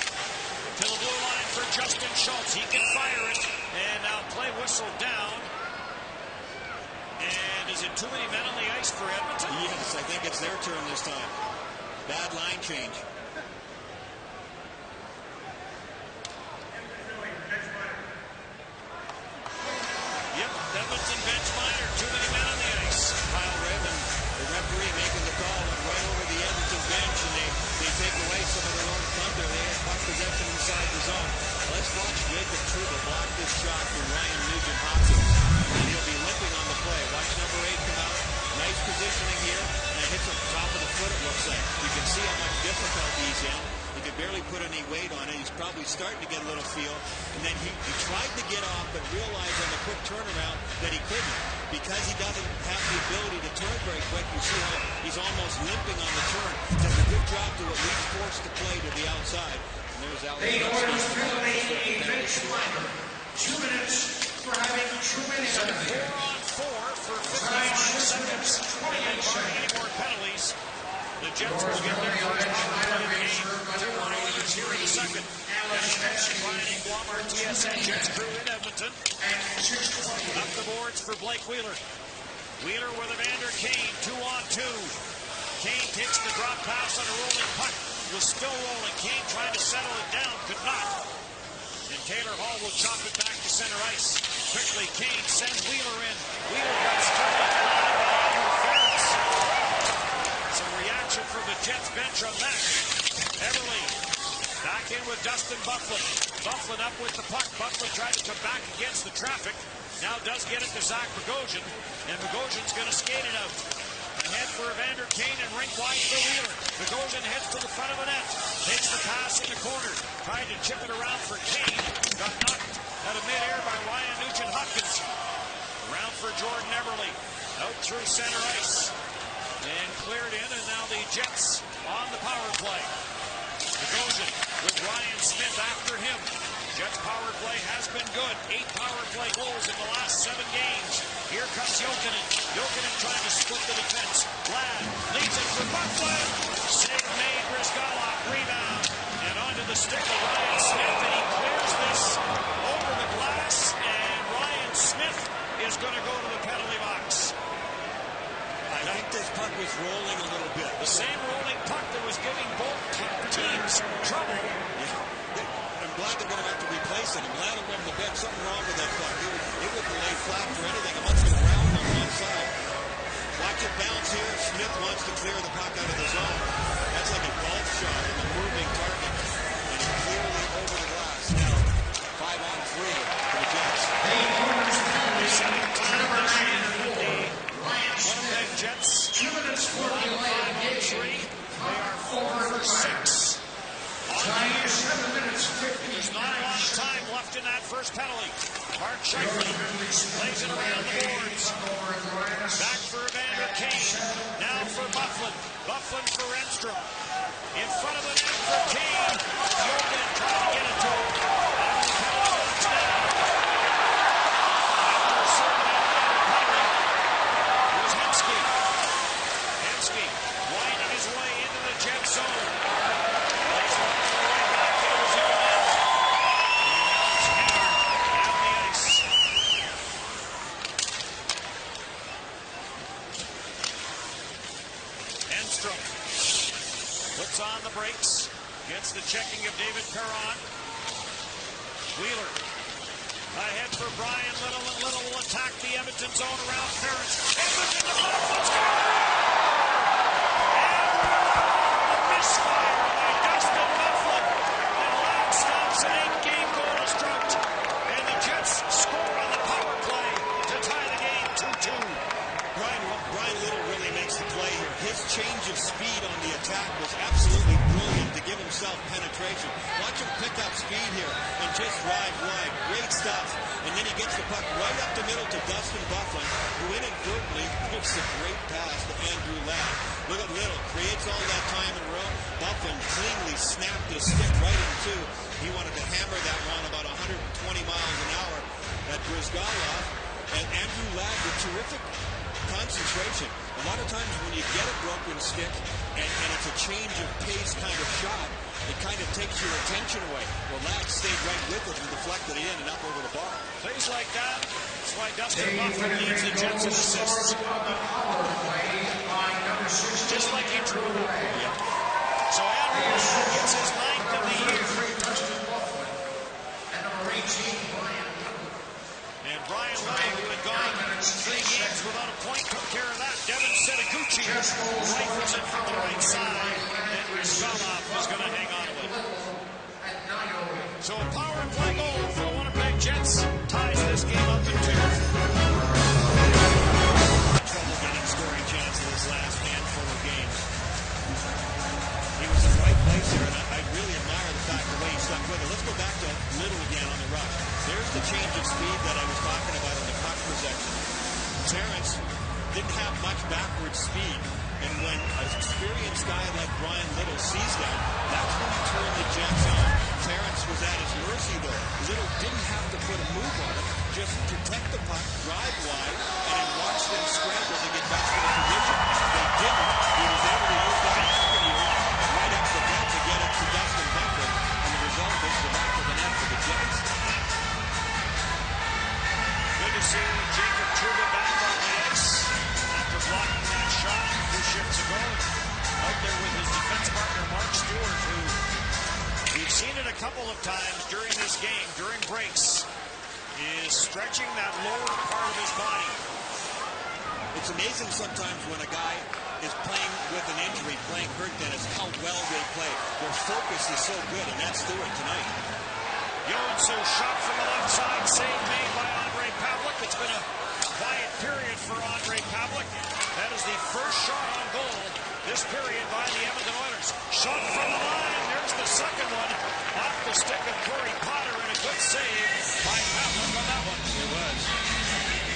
to the blue line for Justin Schultz. He can fire it, and now play whistle down. And is it too many men on the ice for Edmonton? Yes, I think it's their turn this time. Bad line change. Yep, Edmonton bench minor. Too many men on the ice. Kyle Raven, the referee, making the call, went right over the Edmonton bench, and they take away some of their own thunder. They have puck possession inside the zone. Let's watch Jacob Trouba block this shot from Ryan Nugent-Hopkins. And he'll be limping on the play. Watch number 8 come out. Nice positioning here, and hits him top of the foot, it looks like. You can see how much difficulty he's in. He could barely put any weight on it. He's probably starting to get a little feel. And then he tried to get off, but realized on the quick turnaround that he couldn't. Because he doesn't have the ability to turn very quick, you see how he's almost limping on the turn. Does a good job to at least force the play to the outside. And there's Alex. The Oilers penalty a bench minor. 2 minutes for having Truman in. 4-on-4 for 55 seconds. And barring any more penalties, the Jets will get their first power play of the game. 2 Oilers here in the second. Brian Engblom, TSN Jets crew in Edmonton. Up the boards for Blake Wheeler. Wheeler with Evander Kane, 2-on-2. Kane takes the drop pass on a rolling puck. Was still rolling. Kane trying to settle it down, could not. And Taylor Hall will chop it back to center ice. Quickly, Kane sends Wheeler in. Wheeler got struck on the line by Andrew Ferris. Some reaction from the Jets bench on that. Everly back in with Dustin Byfuglien. Byfuglien up with the puck. Byfuglien tried to come back against the traffic. Now does get it to Zach Bogosian. And Bogosian's going to skate it out. Ahead for Evander Kane and rink wide for Wheeler. Bogosian heads to the front of the net. Takes the pass in the corner. Tried to chip it around for Kane. Got knocked out of midair by Ryan Nugent-Hopkins. Around for Jordan Everly. Out through center ice. And cleared in, and now the Jets on the power play. Bogosian with Ryan Smith after him. Jets power play has been good. 8 power play goals in the last 7 games. Here comes Jokinen. Jokinen trying to split the defense. Ladd leads it for Byfuglien. Save made. Brizgalov rebound. And onto the stick of Ryan Smith. And he clears this over the glass. And Ryan Smith is going to go to the penalty box. I think this puck was rolling a little bit. The same rolling puck that was giving both teams trouble. I'm glad they're going to have to replace it. I'm glad I'm on the bench. Something wrong with that puck. It wouldn't lay flat for anything. It must have been round on one side. Watch it bounce here. Smith wants to clear the puck out of the zone. That's like a golf shot in a moving target. And it's clearly over the glass. Now, 5-on-3 for the Jets. Winnipeg Jets. 2 minutes 45-on-3. They are 4 for 6. There's not a lot of time left in that first penalty. Mark Scheifele lays it around the boards. Back for Evander Kane. Now for Byfuglien. Byfuglien for Enstrom. In front of the net for Kane. Jokinen trying to get it to him. Out of the penalty box now. After serving out another penalty was Hemsky. Hemsky winding his way into the Jet zone. Lays it all the way back to his own end. And now it's hammered down the ice. Enstrom puts on the brakes. Gets the checking of David Perron. Wheeler ahead for Brian Little, and Little will attack the Edmonton zone around Ferris. Edmonton to Byfuglien score! And a misfire by Dustin Byfuglien. And Ladd stops an 8-game goal to Strout. And the Jets score on the power play to tie the game 2-2. Brian Little really makes the play here. His change of speed on the attack was absolutely brilliant. him to give himself penetration. Watch him pick up speed here and just drive wide. Great stuff. And then he gets the puck right up the middle to Dustin Byfuglien, who inadvertently gives a great pass to Andrew Ladd. Look at Little, creates all that time in a row. Byfuglien cleanly snapped his stick right in two. He wanted to hammer that one about 120 miles an hour at Brizgalov. And Andrew Ladd with terrific concentration. A lot of times when you get a broken stick and it's a change of pace kind of shot, it kind of takes your attention away. Well, Ladd stayed right with it and deflected it in and up over the bar. Plays like that. That's why Dustin Byfuglien leads the Jets in assists. Just like he drew it away. So Andrew Ladd gets his 9th of the year. And Brian Little, who had gone 3 games without a point, took care of that. Devin Setaguchi rifles it from the right side, and Brizgalov was going to hang on to it. So a power play goal for the Winnipeg Jets ties this game up in 2. Trouble getting scoring chances this last handful of games. He was in the right place here, and I really admire the fact the way he stuck with it. Let's go back to Little again on the rush. There's the change of speed that I was talking about on the puck possession. Terrence didn't have much backward speed, and when an experienced guy like Brian Little sees that, that's when he turned the Jets on. Terrence was at his mercy though. Little didn't have to put a move on it, just protect the puck, drive wide, and then watch them scramble to get back to the position. They didn't. He was able to use that avenue right up the net to get it to Dustin Byfuglien, and the result is the back of the net for the Jets. Good to see Jacob Trouba back on the ice after blocking that shot 2 shifts ago. Out there with his defense partner Mark Stewart, who we've seen it a couple of times during this game, during breaks, is stretching that lower part of his body. It's amazing sometimes when a guy is playing with an injury, playing hurt, Dennis, how well they play. Their focus is so good, and that's Stewart tonight. Joensuu shot from the left side, save made by Ondrej Pavelec. It's been a quiet period for Ondrej Pavelec. That is the first shot on goal this period by the Edmonton Oilers. Shot from the line. There's the second one off the stick of Corey Potter, and a good save by Pavelec on that one. It was.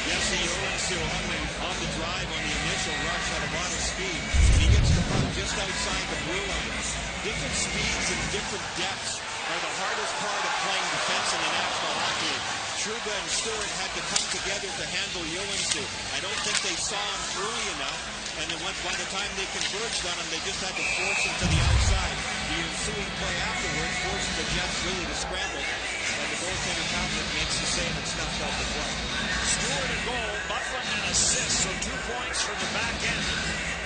Jesse Joensuu on the drive on the initial rush had a lot of speed. And he gets the puck just outside the blue line. Different speeds and different depths are the hardest part of playing defense in the National Hockey League. Trouba and Stewart had to come together to handle Joensuu. I don't think they saw him early enough, and then by the time they converged on him, they just had to force him to the outside. The ensuing play afterward forced the Jets really to scramble, and the goaltender Pavelec makes the save and snuffs out the play. Stewart a goal, Byfuglien an assist, so 2 points from the back end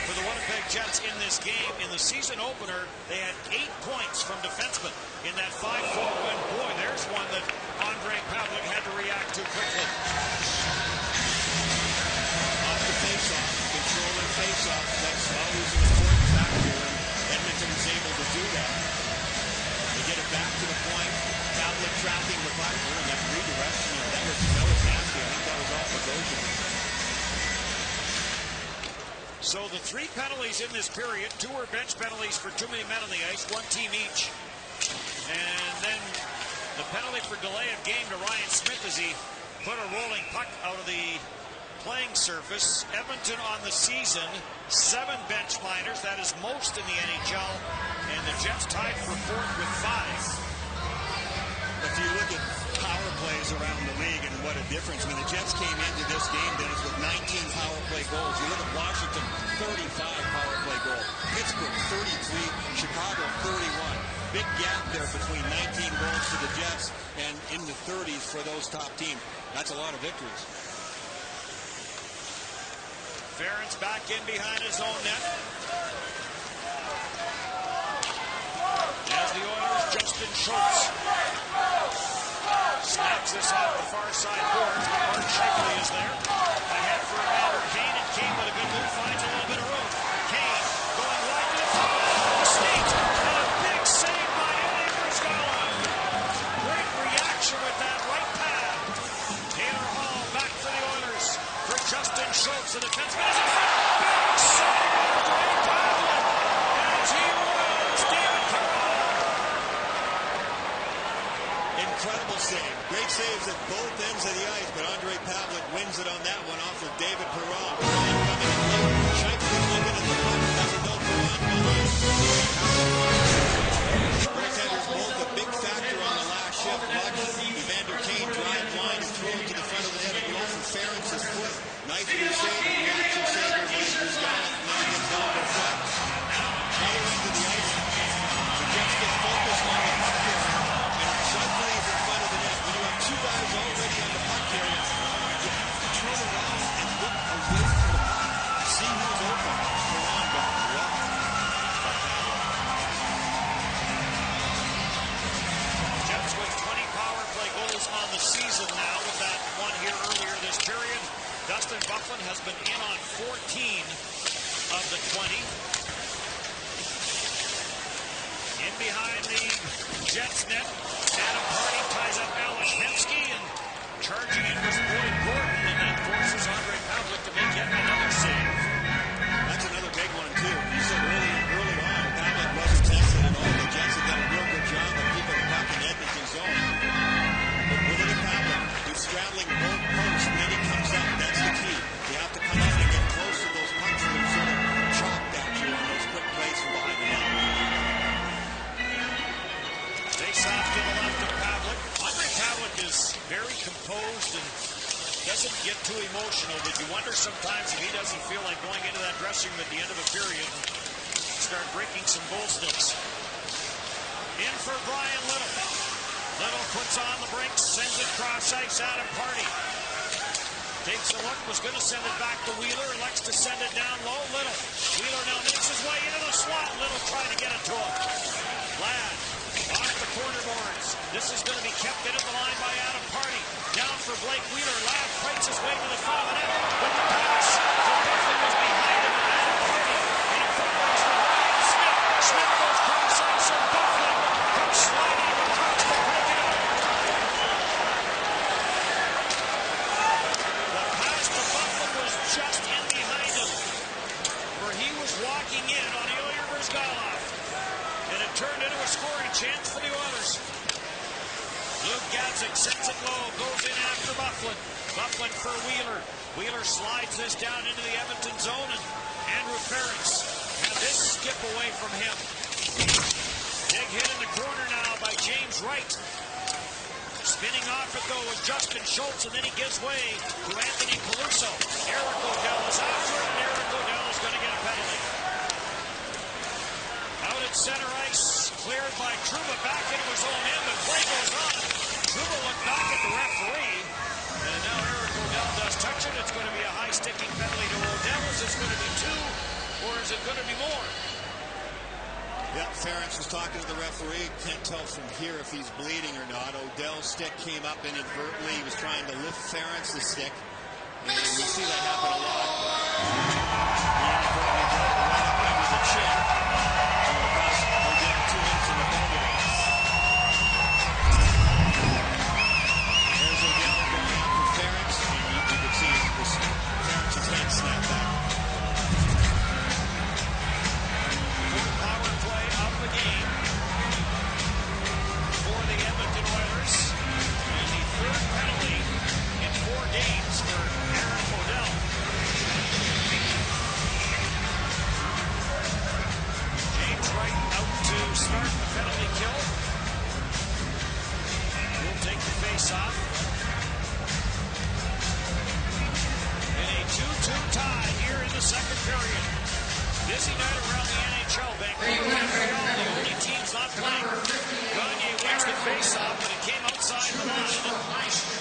for the Winnipeg Jets in this game. In the season opener, they had 8 points from defensemen in that 5-4 win. Boy, there's one that Ondrej Pavelec had to react to quickly. Off the face-off, controlling face-off, that's always an important factor, and Edmonton is able to do that. They get it back to the point. Pavelec tracking the puck, and that redirection, that was nasty. I think that was off the Goshen. So the 3 penalties in this period, 2 were bench penalties for too many men on the ice, 1 team each. And then the penalty for delay of game to Ryan Smith as he put a rolling puck out of the playing surface. Edmonton on the season, 7 bench minors. That is most in the NHL. And the Jets tied for 4th with 5. If you look at power plays around the league and what a difference. I mean, the Jets came into this game, Dennis, with 19 power play goals. You look at Washington, 35 power play goals. Pittsburgh, 33. Chicago, 31. Big gap there between 19 goals to the Jets and in the 30s for those top teams. That's a lot of victories. Ferentz back in behind his own net. As the Oilers, Justin Schultz snaps this off the far side boards, but Mark Scheifele is there. Ahead for Evander Kane, and Kane with a good move finds a little bit of room. Kane going wide to the front, sneaks, and a big save by Ilya Brizgalov. Great reaction with that right pad. Taylor Hall back for the Oilers. For Justin Schultz, the defenseman is in front. Big save by Pavelec as he runs David saves at both ends of the ice, but Andre Pavlik wins it on that one off of David Perron. Perron coming in late. Scheifele looking at the puck. Doesn't know Perron behind. Goaltenders both a big factor on the last shift. Watch Evander Kane drive line and throw it to the front of the net and go for Ferentz's foot. Nice save. Watch him save her. Mike Brzgal. Now gets down to front. Other end of the ice. The Jets get focused on the puck carrier. And Scheifele is in front of the net. When you have two guys already on the puck carrier, you have to turn around and look away from the puck. See who's open. Perron got rocked. Jets with 20 power play goals on the season now with that one here earlier this period. Dustin Byfuglien has been in on 14 of the 20. In behind the Jets net, Adam Hardy ties up Alex Hemsky, and charging in was Boyd Gordon, and that forces Andre Pavlik to make yet another save. That's another big one, too. You said early on, Pavlik wasn't tested at all. The Jets have done a real good job of keeping the puck in Edmonton's zone. But look at Pavlik. He's straddling both posts when he comes up. That's the key. You have to come out and get close to those pucks that are sort of chopped at you on those quick plays from behind the net. Face off to the left of Pavlik. Andre Pavlik is very composed and doesn't get too emotional, but you wonder sometimes if he doesn't feel like going into that dressing room at the end of a period and start breaking some goal sticks. In for Brian Little. Little puts on the brakes, sends it cross ice. Adam Hardy takes a look, was going to send it back to Wheeler, elects to send it down low. Little. Wheeler now makes his way into the slot. Little trying to get it to him. Ladd off the corner boards. This is going to be kept in at the line by Adam Hardy. Down for Blake Wheeler. Ladd fights his way to the front of the net with the pass. The Byfuglien was behind him, and Adam Hardy in a foot race with Ryan Smith. Smith goes cross ice, and Byfuglien comes sliding across the break it up. The pass to Byfuglien was just in behind him, where he was walking in on Ilya Brzgalov. And it turned into a scoring chance for the Oilers. Luke Gadzik sends it low, goes in after Byfuglien. Byfuglien for Wheeler. Wheeler slides this down into the Edmonton zone, and Andrew Ferentz had this skip away from him. Big hit in the corner now by James Wright. Spinning off it, though, was Justin Schultz, and then he gives way to Anthony Caluso. Eric O'Dell is after it, and Eric O'Dell is going to get a penalty. Out at center ice, cleared by Trouba back into his own end, but play goes on. Trouba looked back at the referee, and now Eric O'Dell does touch it. It's going to be a high sticking penalty to O'Dell. Is it going to be 2, or is it going to be more? Yeah, Ferentz was talking to the referee. Can't tell from here if he's bleeding or not. Odell's stick came up inadvertently. He was trying to lift Ferentz's stick, and we see that happen a lot. He inadvertently brought it right up under the chin. We'll get 2 minutes in the penalty box. There's Odell going after Ferentz, and you can see Ferentz's head snap back. Power play of the game for the Edmonton Oilers, and the third penalty in 4 games for Eric O'Dell. James Wright out to start the penalty kill. We'll take the face-off. In a 2-2 tie here in the second period. Busy night around the NHL. Vancouver and Montreal, the only teams not playing. Gagne wins the face-off, but it came outside the line.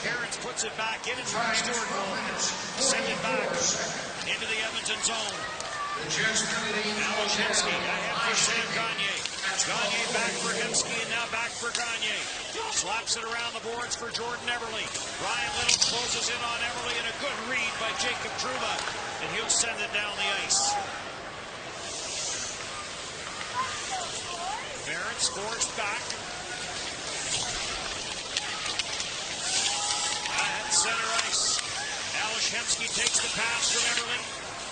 Ferentz puts it back in, and Mark Stewart will send it back into the Edmonton zone. Alex Hemsky ahead for Sam Gagne. Gagne back for Hemsky, and now back for Gagne. Slaps it around the boards for Jordan Eberle. Brian Little closes in on Eberle, and a good read by Jacob Trouba, and he'll send it down the ice. Ferentz scores back. At center ice, Alex Hemsky takes the pass from Eberle.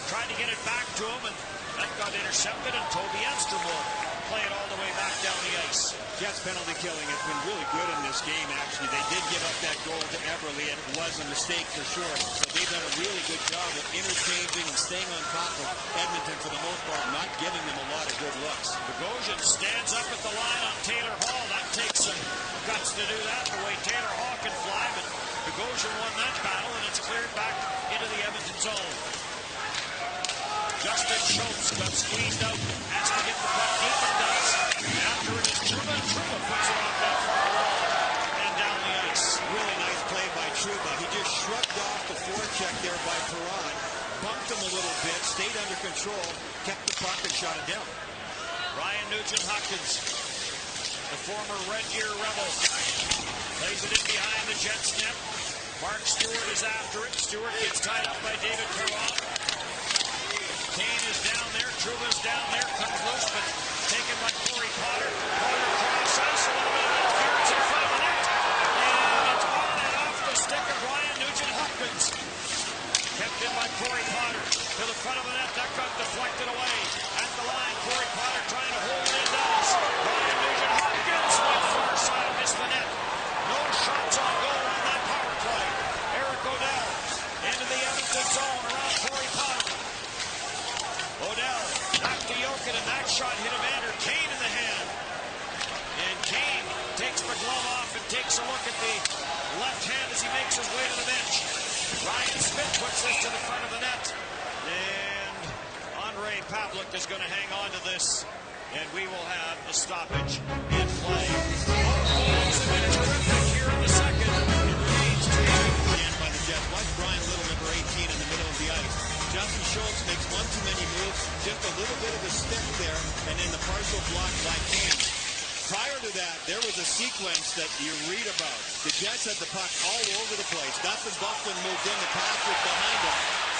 Tried to get it back to him, and that got intercepted, and Toby Enstrom will play it all the way back down the ice. Jets penalty killing has been really good in this game, actually. They did give up that goal to Everly, and it was a mistake for sure. But they've done a really good job of interchanging and staying on top of Edmonton for the most part, not giving them a lot of good looks. Bogosian stands up at the line on Taylor Hall. That takes some guts to do that, the way Taylor Hall can fly. But Bogosian won that battle, and it's cleared back into the Edmonton zone. Justin Schultz got squeezed out, has to get the puck deep and does. After it is Trouba, and Trouba puts it off that far wall and down the ice. Really nice play by Trouba. He just shrugged off the forecheck there by Perron, bumped him a little bit, stayed under control, kept the puck and shot it down. Ryan Nugent-Hopkins, the former Red Deer Rebel, plays it in behind the Jets net. Mark Stewart is after it. Stewart gets tied up by David Perron. Kane is down there, Trouba's down there, comes loose, but taken by Corey Potter. Potter cross ice, a little bit of interference in front of the net, and it's on and off the stick of Ryan Nugent-Hopkins. Kept in by Corey Potter to the front of the net, that got deflected away. At the line, Corey Potter trying to hold it in, does. Ryan Nugent-Hopkins went far side, missed the net. No shots on goal on that power play. Eric O'Dell into the Edmonton zone around Corey Potter. Odell back to Jokin, and that shot hit Evander Kane in the hand. And Kane takes the glove off and takes a look at the left hand as he makes his way to the bench. Ryan Smith puts this to the front of the net. And Andre Pavlik is going to hang on to this. And we will have a stoppage in play. It's a minute terrific here in the second. It remains 2-2. Again by the Jets. Watch Brian Little, number 18, in the middle of the ice. Justin Schultz makes one too many moves, just a little bit of a stick there, and then the partial block by Kane. Prior to that, there was a sequence that you read about. The Jets had the puck all over the place. Dustin Bufflin moved in, the pass was behind him.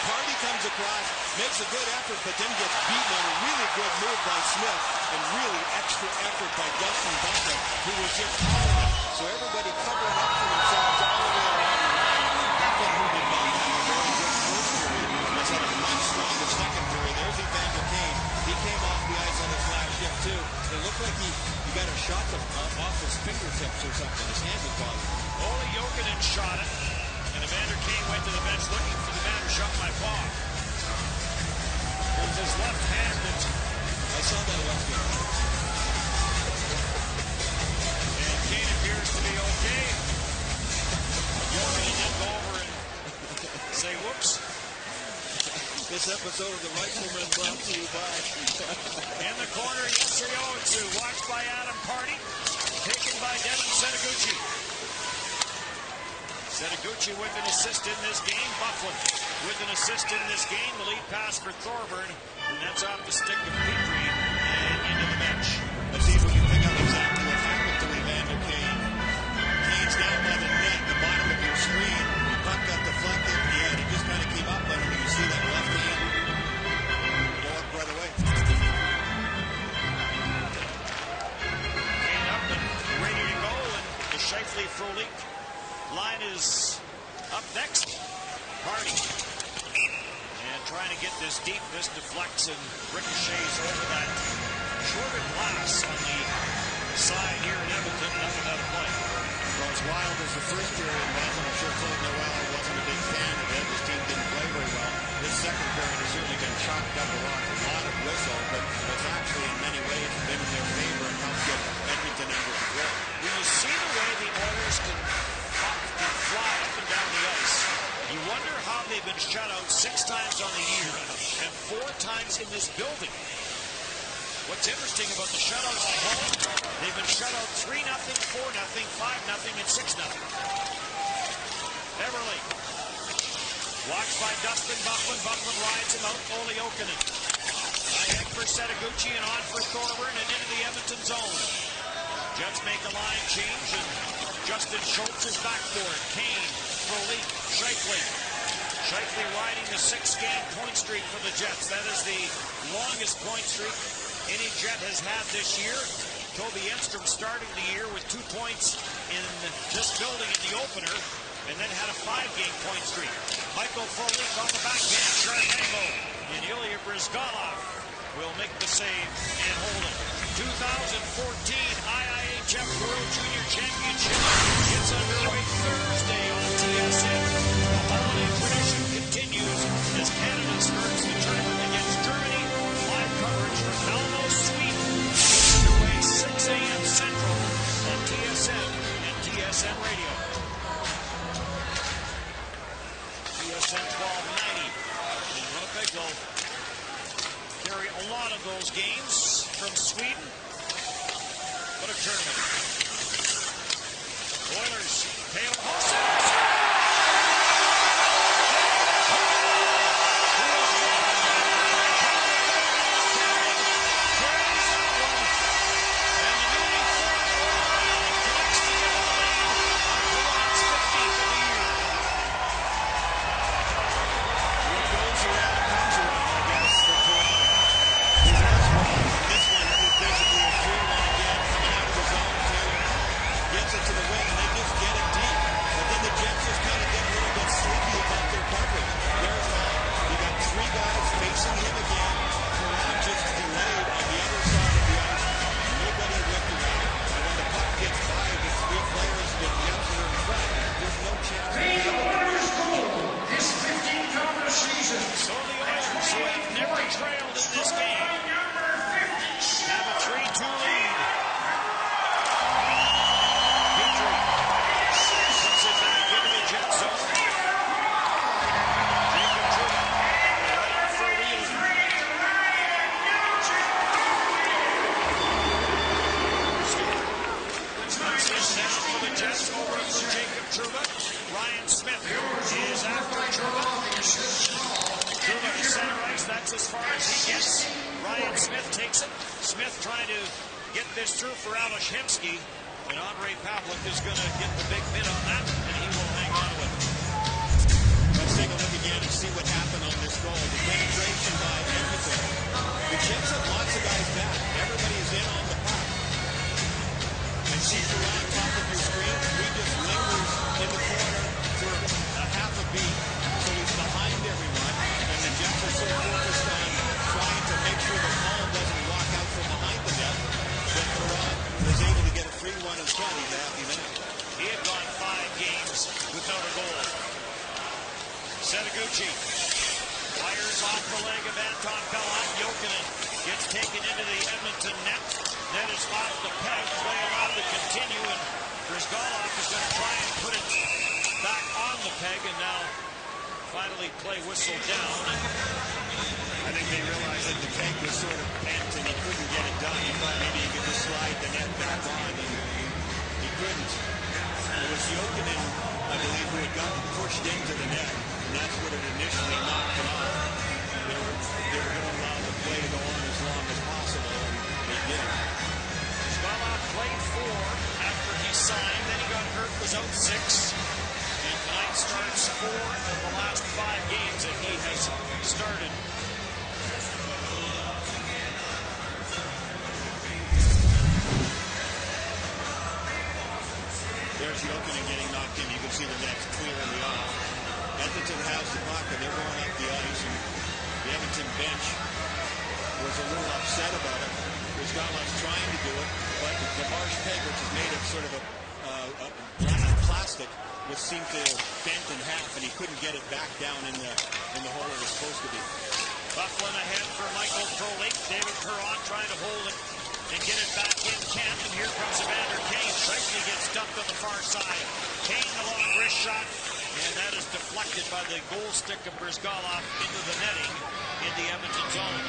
Party comes across, makes a good effort, but then gets beaten on a really good move by Smith, and really extra effort by Dustin Bufflin, who was just calling it. So everybody covering up for themselves all the way around the line. Bufflin, who did not have a very good first period, has had a much stronger second period. There's Evander Kane. He came off the ice on his last shift, too. It looked like he got a shot off his fingertips or something. His hand was bothering him. Ole Jokinen shot it, and Evander Kane went to the bench looking for the man who shot my paw. It was his left hand that... I saw that left hand. And Kane appears to be okay. Jokinen didn't go over and say whoops. This episode of The Rifleman brought to you by... In the corner, Jesse Owens, watched by Adam Party, taken by Devin Seneguchi. Seneguchi with an assist in this game. Bufflin with an assist in this game. The lead pass for Thorburn, and that's off the stick of Petrie and into the bench. Let's see if we can pick up exactly what happened to Evander Kane. Kane's down by the net, the bottom of your screen. The puck got deflected, and he just kind of came up on him. You see that left hand go up right away. Kane up and ready to go, and the Scheifele-Frolik line is up next. Hardy. And trying to get this deep. This deflects and ricochets over that shorter glass on the side here in Edmonton. Nothing out of play. Well, as wild as the first period was, I'm sure Claude Noel wasn't a big fan of it. His team didn't play very well. This second period has certainly been chalked up a lot of whistle, but it's actually in many ways been in their favor and helped get Edmonton under control. When you see the way the Oilers can fly up and down the ice, you wonder how they've been shut out 6 times on the year and 4 times in this building. What's interesting about the shutouts at home, they've been shut out 3-0, 4-0, 5-0, and 6-0. Everly. Watched by Dustin Bufflin. Bufflin rides him out. Ole Jokinen. Ahead for Seneguchi and on for Thorburn and into the Edmonton zone. Jets make a line change, and Justin Schultz is back for it. Kane, Frolik, Scheifele. Scheifele riding the 6-game point streak for the Jets. That is the longest point streak any Jet has had this year. Toby Enstrom starting the year with 2 points in this building in the opener, and then had a 5-game point streak. Michael Frolik on the backhand, sharp angle, and Ilya Brizgalov will make the save and hold it. 2014 IIHF World Junior Championship gets underway Thursday on TSN. The holiday tradition continues as Canada starts the tournament against Germany. Live coverage from Malmo, Sweden. Underway 6 a.m. Central on TSN and TSN Radio. TSN 1290 in Winnipeg will carry a lot of those games from Sweden. What a tournament. Oilers, Taylor Hosek. That's as far as he gets. Ryan Smith takes it. Smith trying to get this through for Alashimsky. And Andre Pavlik is going to get the big bit on that, and he will hang on to it. Let's take a look again and see what happened on this goal. The penetration by Edmonton. The Jets have lots of guys back. Everybody is in on the puck. And she's around top of your screen. He just lingers in the corner for a half a beat. So he's behind everyone. And the Jets are so focused on trying to make sure the ball doesn't walk out from behind the net that Perron was able to get a 3-1 in front. He's a happy man. He had gone 5 games without a goal. Setaguchi fires off the leg of Anton Pellat. Jokinen gets taken into the Edmonton net. Net is off the peg. Play allowed to continue, and Brizgalov is going to try and put it back on the peg, and now finally play whistled down. I think they realized that the peg was sort of bent and he couldn't get it done. He thought maybe he could just slide the net back on, and he couldn't. It was Jokinen, I believe, who had gotten pushed into the net, and that's what it initially knocked him off. They were going to allow the play to go on as long as possible, and they did. Brizgalov played 4 after he signed, then he got hurt, was out 6. And tonight starts 4 of the last 5 games that he has started. There's Jokinen getting knocked in. You can see the net's clearly off. Edmonton has the puck, and they're going up the ice. And the Edmonton bench was a little upset about it. Brizgalov's trying to do it, but the marsh peg, which is made of sort of a plastic, was seemed to bent in half, and he couldn't get it back down in the hole it was supposed to be. Bufflin ahead for Michael Frolik. David Perron trying to hold it and get it back in camp, and here comes Evander Kane. Shifley gets dumped on the far side. Kane the long wrist shot, and that is deflected by the goal stick of Brizgalov into the netting in the Edmonton zone.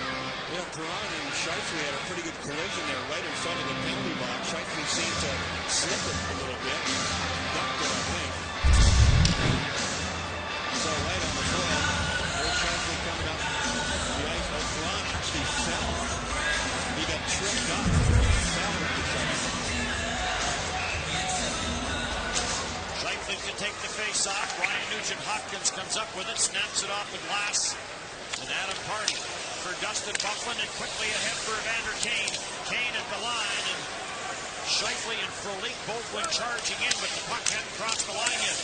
Yeah, Perron and Shifley had a pretty good collision there right in front of the penalty box. Shifley seemed to slip it a little bit. Ducked it, I think. So right on the foot. There's Shifley coming up the ice. Oh, Perron actually fell. He got tripped up. Fell with the Shifley. Shifley can take the face off. Ryan Nugent-Hopkins comes up with it, snaps it off with Glass. And Adam Party for Dustin Bufflin, and quickly ahead for Evander Kane. Kane at the line, and Shifley and Frolik both went charging in, but the puck hadn't crossed the line yet.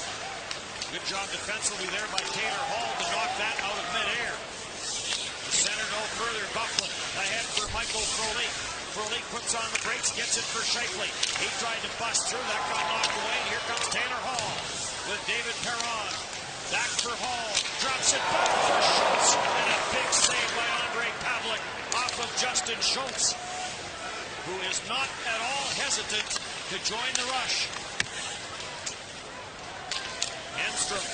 Good job defensively there by Taylor Hall to knock that out of midair. The center no further. Bufflin ahead for Michael Frolik. Frolik puts on the brakes, gets it for Shifley. He tried to bust through, that got knocked away, and here comes Taylor Hall with David Perron. Back for Hall, drops it back for Schultz, and a big save by Andre Pavlik off of Justin Schultz, who is not at all hesitant to join the rush. Enstrom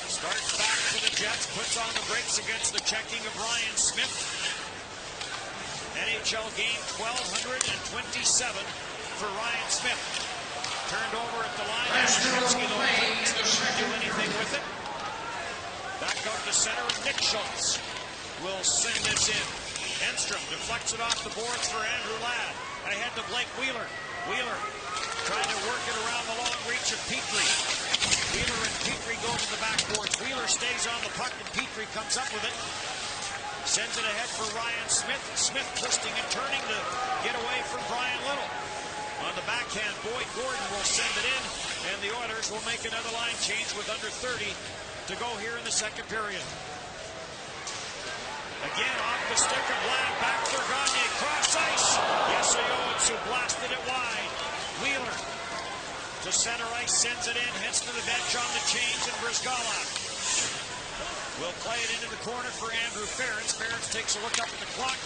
starts back for the Jets, puts on the brakes against the checking of Ryan Smith. NHL game 1227 for Ryan Smith. Turned over at the line. Yastrzemski couldn't do anything with it. Back out to center, Nick Schultz will send this in. Enstrom deflects it off the boards for Andrew Ladd. Ahead to Blake Wheeler. Wheeler trying to work it around the long reach of Petrie. Wheeler and Petrie go to the backboards. Wheeler stays on the puck and Petrie comes up with it. Sends it ahead for Ryan Smith. Smith twisting and turning to get away from Brian Little. On the backhand, Boyd Gordon will send it in, and the Oilers will make another line change with under 30 to go here in the second period. Again, off the stick of Ladd, back for Gagne, cross ice. Yesayowitz blasted it wide. Wheeler to center ice, sends it in, heads to the bench on the change, and Brizgala will play it into the corner for Andrew Ferentz. Ferentz takes a look up at the clock,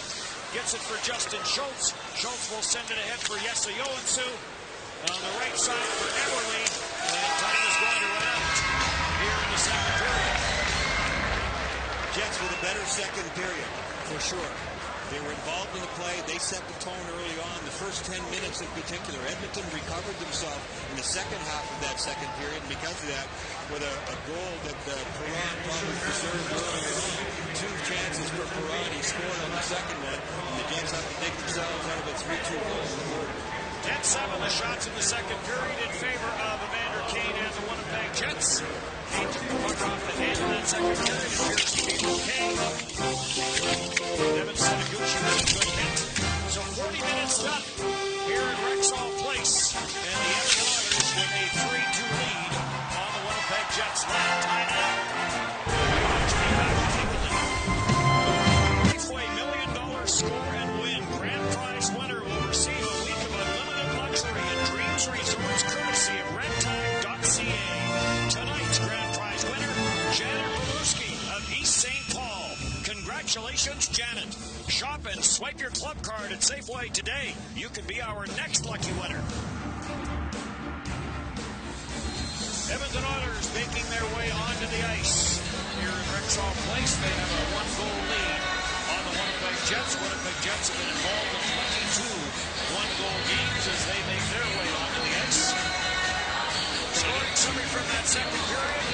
gets it for Justin Schultz. Schultz will send it ahead for Yesayowitz. On the right side for Eberle, and time is going to run out here in the second period. Jets with a better second period, for sure. They were involved in the play. They set the tone early on. The first 10 minutes in particular, Edmonton recovered themselves in the second half of that second period. And because of that, with a goal that Perron probably deserved earlier on. 2 chances for Perron. He scored on the second one. And the Jets have to dig themselves out of a 3-2 goal in the third. 10-7 the shots in the second period in favor of Evander Kane and the Winnipeg Jets. Kane took the puck off the hand in that second period. It appears to be okay. Devin Sinaguchi with a good hit. So 40 minutes left here at Rexall Place. And the Edmonton Oilers with a 3-2 lead on the Winnipeg Jets. Ladd tied it up. Oilers be back to take the lead. Safeway $1 million score and win. Grand prize winner will receive a week of unlimited luxury and Dreams Resorts courtesy of redtime.ca. Tonight's grand prize winner, Janet Walewski of East St. Paul. Congratulations, Janet. Shop and swipe your club card at Safeway today. You can be our next lucky winner. Edmonton Oilers making their way onto the ice. Here in Rexall Place, they have a 1-goal lead on the Winnipeg Jets. Winnipeg Jets have been involved in 22 one-goal games as they make their way onto the ice. Scoring summary from that second period.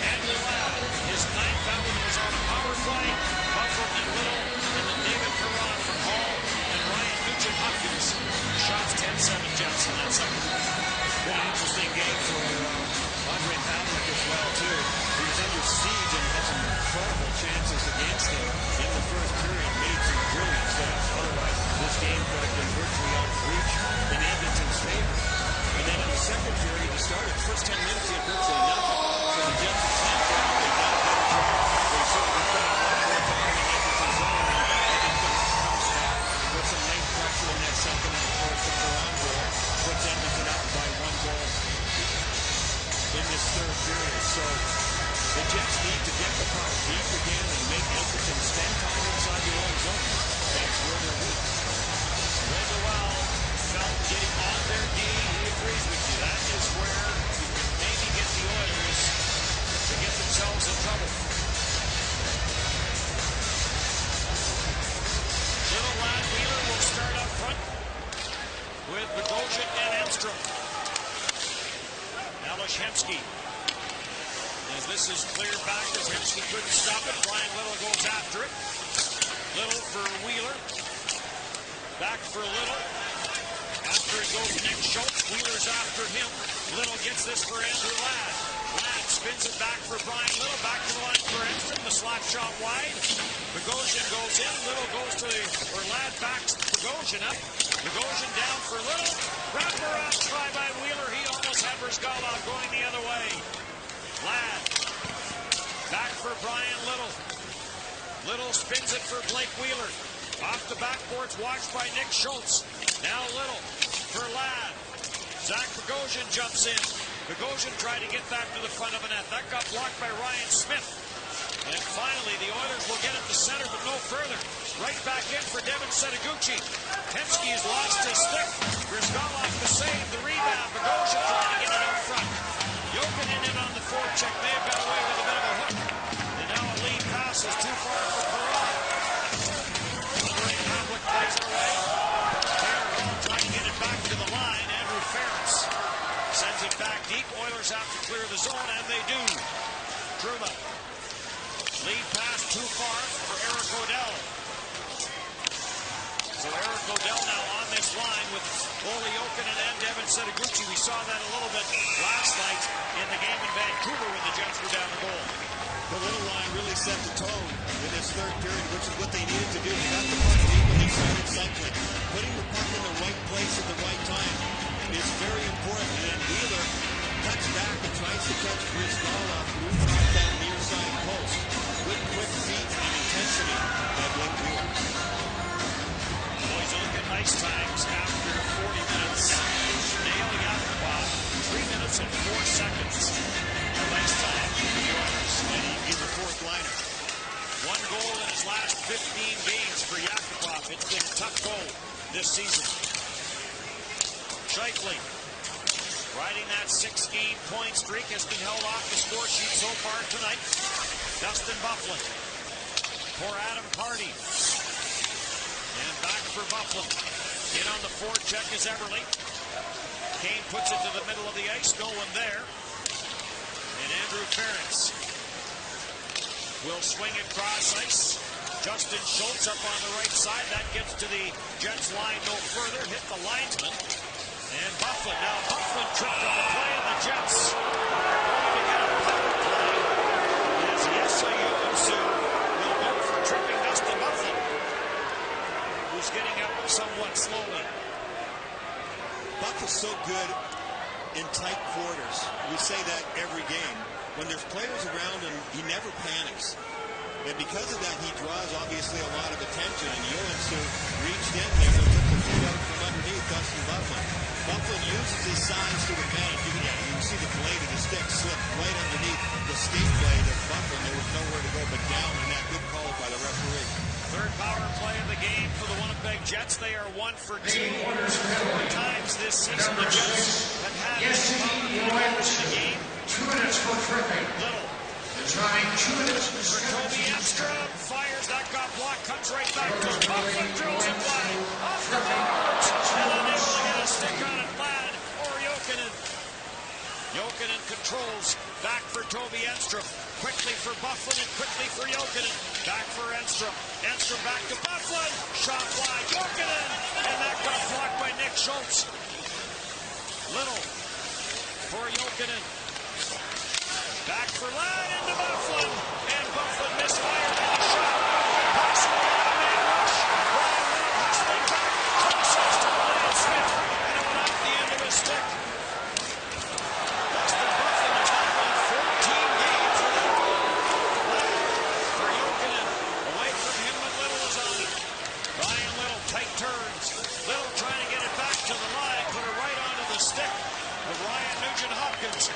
Andrew Ladd, his 9th out was on a power play. Buffalo and Little, and then David Perron from Hall and Ryan Nugent-Hopkins. Shots 10-7 Jets in that second. Been an interesting game for Andre Pavlik as well, too. He was under siege and had some incredible chances against him in the first period. Made some brilliant saves. Otherwise, this game could have been virtually out of reach in Edmonton's favor. And then in the second period, he started the first 10 minutes, he had virtually nothing. So the Jets have clamped down. They've done a better job. They certainly spent a lot more time in Edmonton's zone. And Edmonton comes back with some late pressure in that second. And of course, the Perron goal puts Edmonton up by 1 goal in this third period. So the Jets need to get the puck deep again and make Edmonton spend time inside their own zone. That's where they're weak. Well, felt getting on their D. He agrees with you. That is where you can maybe get the Oilers to get themselves in trouble. Little Ladd, Wheeler will start up front with Bogosian and Enstrom. Now Lashemski. As this is cleared back, Lashemski couldn't stop it. Brian Little goes after it. Little for Wheeler. Back for Little. After it goes Nick Schultz. Wheeler's after him. Little gets this for Andrew Ladd. Ladd spins it back for Brian Little. Back to the line for Enstrom. The slot shot wide. Bogosian goes in. Little goes to Ladd backs Bogosian up. Bogosian down for Little. Wraparound try by Wheeler. He almost had Brizgala going the other way. Ladd. Back for Brian Little. Little spins it for Blake Wheeler. Off the backboards, watched by Nick Schultz. Now Little for Ladd. Zach Bogosian jumps in. Bogosian tried to get back to the front of the net. That got blocked by Ryan Smith. And finally, the Oilers will get it to center, but no further. Right back in for Devin Setaguchi. Penske has lost his stick. Grisgaloff the save, the rebound. Bogosian trying to get it out front. Jokinen in on the forecheck. May have got away with a bit of a hook. And now a lead pass is too far for Perron. Great Hamlet plays it away. Taylor Hall trying to get it back to the line. Andrew Ferris sends it back deep. Oilers have to clear the zone, and they do. Truba. Lead pass too far for Eric O'Dell. So Eric O'Dell now on this line with Olli Jokinen and Devin Setaguchi. We saw that a little bit last night in the game in Vancouver when the Jets were down the goal. The little line really set the tone in this third period, which is what they needed to do. They got the puck deep and they started something. Putting the puck in the right place at the right time is very important. And Wheeler cuts back and tries to catch Grisgaloff moving off that near side post. Good quick feet and intensity by Blake Wheeler. Boys, a look at ice times after 40 minutes. Nail Yakupov, 3 minutes and 4 seconds of ice time for the Oilers. And he's a fourth liner. 1 goal in his last 15 games for Yakupov. It's been a tough goal this season. Scheifele, riding that 6-game point streak, has been held off the score sheet so far tonight. Dustin Byfuglien for Adam Hardy. And back for Byfuglien. In on the forecheck is Eberle. Kane puts it to the middle of the ice. No one there. And Andrew Ferris will swing it cross ice. Justin Schultz up on the right side. That gets to the Jets line no further. Hit the linesman. And Byfuglien. Now Byfuglien tripped on the play, and the Jets are going to get a power play. As Jesse Joensuu will go for tripping Dustin Byfuglien, who's getting up somewhat slowly. Buck is so good in tight quarters. We say that every game. When there's players around him, he never panics. And because of that, he draws, obviously, a lot of attention. And Joensuu reached in there and took the feet out from underneath Dustin Byfuglien. Byfuglien uses his size to advantage. You can see the blade of the stick slip right underneath the skate blade of Byfuglien. There was nowhere to go but down, and that good call by the referee. Third power play of the game for the Winnipeg Jets. They are 1 for 2. 4 times this season the Jets have had this power play in the game. 2 minutes for tripping. Little. The time, 2 minutes For Toby Enstrom, fires, that got blocked, comes right back to Byfuglien, drills it wide, off the boards, and unable to get a stick on it, Ladd or Jokinen. Jokinen controls, back for Toby Enstrom, quickly for Byfuglien and quickly for Jokinen, back for Enstrom, Enstrom back to Byfuglien, shot wide, Jokinen, and that got blocked by Nick Schultz. Little for Jokinen. Back for Ladd into Byfuglien, and Byfuglien misfired on the shot. Pass away on man rush. Brian Little hustling back, crosses to Ryan Smith, and it went off the end of his stick. Dustin Byfuglien has now won 14 games without a goal. Ladd for Jokinen, away from him, but Little is on it. Brian Little, tight turns. Little trying to get it back to the line, put it right onto the stick of Ryan Nugent-Hopkins.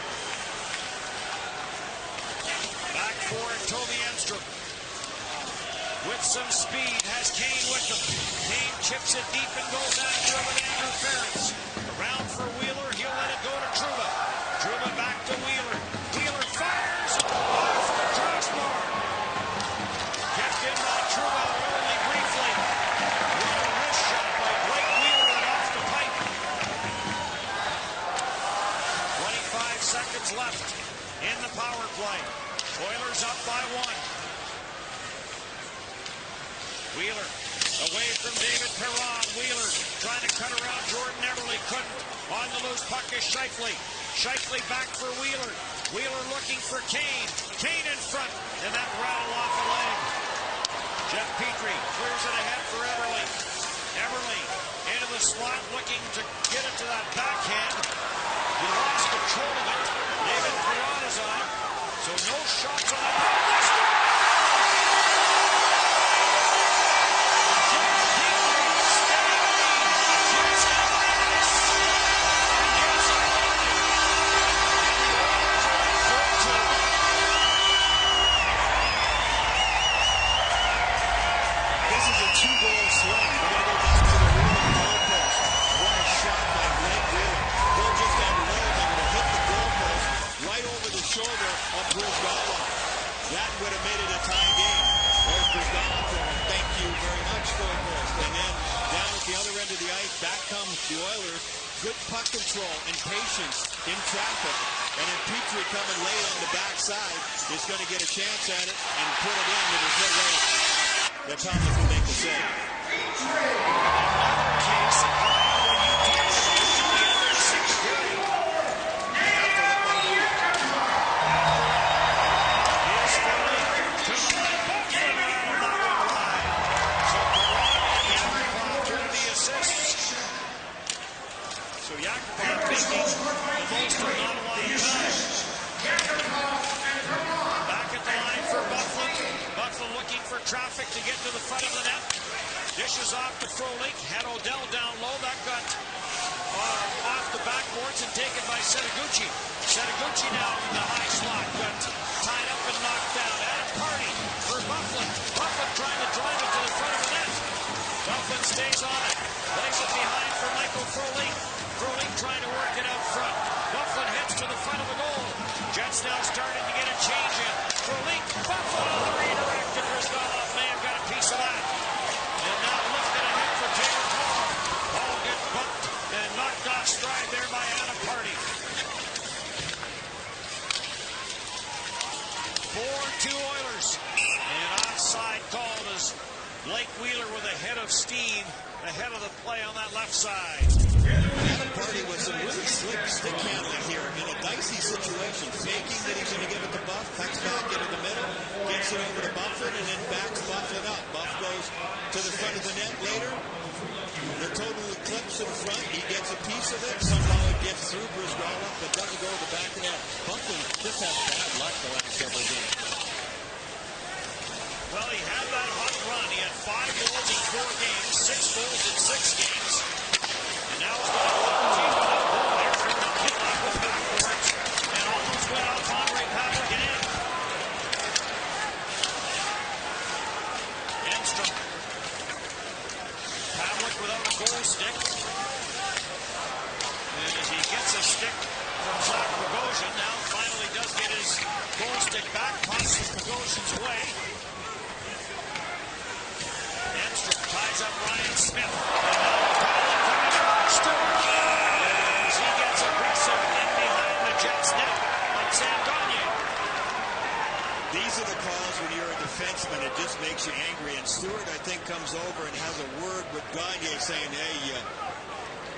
Back for Toby Enstrom. With some speed, has Kane with him. Kane chips it deep and goes after it with Andrew Ferris. Around for Wheeler, he'll let it go to Truba. Truba back to Wheeler. Wheeler fires off the crossbar. Kept in by Truba only briefly. What a wrist shot by Blake Wheeler and off the pipe. 25 seconds left in the power play. Oilers up by 1. Wheeler away from David Perron. Wheeler trying to cut around Jordan Eberle. Couldn't. On the loose puck is Scheifele. Scheifele back for Wheeler. Wheeler looking for Kane. Kane in front. And that rattle off a leg. Jeff Petrie clears it ahead for Eberle. Eberle into the slot looking to get it to that backhand. He lost control of it. David Perron is on it. So no shots on the puck. 2-goal swing. We're going to go back to the rear of the goalpost. What a shot by Blake Wheeler. They'll just unload. They're going to hit the goalpost right over the shoulder of Brizgalov. That would have made it a tie game. There's Brizgalov for thank you very much, goalpost. And then down at the other end of the ice, back come the Oilers. Good puck control and patience in traffic. And then Petrie coming late on the backside is going to get a chance at it and put it in, but there's no way that Thomas will make the save. Another case of when you talk about the other 6 period. You have to let one lead. Here's Philly to the line. Buffalo around that one wide. So Perron and Yakupov with the assists. So Yakupov making the most of not a lot of time. Back at the line for Buffalo. Buffalo looking for traffic to get to the front of the net. Dishes off to Frolik. Had Odell down low. That got off the backboards and taken by Setaguchi. Setaguchi now in the high slot. Got tied up and knocked down. Adam Party for Buffalo. Buffalo trying to drive it to the front of the net. Buffalo stays on it. Lays it behind for Michael Frolik. Frolik trying to work it out front. Buffalo heads to the front of the goal. Jets now starting to get a change in. Frolik. Buffalo redirected. Brizgalov may have got a piece of that. And now lifted ahead for Taylor Hall. Hall gets bumped and knocked off stride there by Adam Party. 4-2 Oilers. And offside called as Blake Wheeler with a head of steam ahead of the play on that left side. Adam Party with some really slick stick handling here in a dicey situation. Faking that he's going to give it to Buff, cuts back into the middle, gets it over to Buffett, and then backs Buffett up. Buff goes to the front of the net later. The total eclipse in front. He gets a piece of it. Somehow it gets through Brizgalov, but doesn't go to the back of the net. Buffett just has bad luck the last several games. Well, he had that hot run. He had 5 goals in 4 games, 6 goals in 6 games. And now he's going to go to team with a goal there. Fairly Kinley with backwards. And almost went off Andre Pavlik and in. Enstrom. Pavlik without a goal stick. And as he gets a stick from Zach Bogosian, now finally does get his goal stick back. Passes Bogosian's way. Enstrom ties up Ryan Smith. And now Pavlik coming to Stewart. As he gets aggressive in behind the Jets net on Sam Gagner. These are the calls when you're a defenseman. It just makes you angry. And Stewart, I think, comes over and has a word with Gagner saying, hey,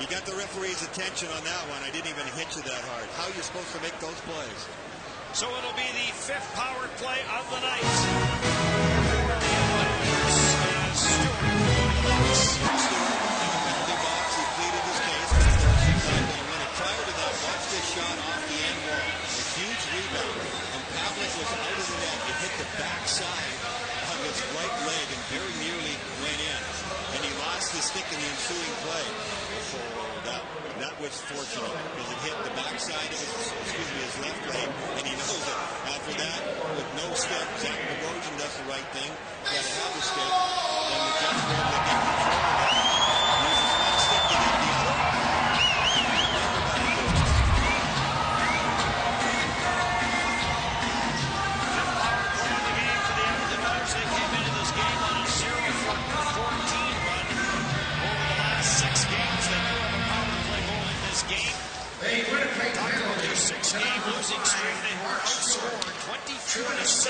you got the referee's attention on that one. I didn't even hit you that hard. How are you supposed to make those plays? So it'll be the 5th power play of the night. Stewart going to the box. Stewart in the penalty box. He pleaded his case, but of course he's not going to win it. Prior to that, watch this shot off the end wall. A huge rebound. And Pavlik was out of the net. It hit the backside on his right leg and very nearly went in. And he lost the stick in the ensuing play. So that was fortunate because it hit the backside of his left leg, and he knows it. After that, with no stick, Zach Bogosian does the right thing. Got to have the stick. Then the Jets were able to get control of it. Uses one stick to get the other. Fifth power play of the game for the Edmonton Oilers. They came into this game on a 0-14 run over the last 6 games. They do have a power play goal in this game. Talk about their 6-game losing streak. They were outscored 24-6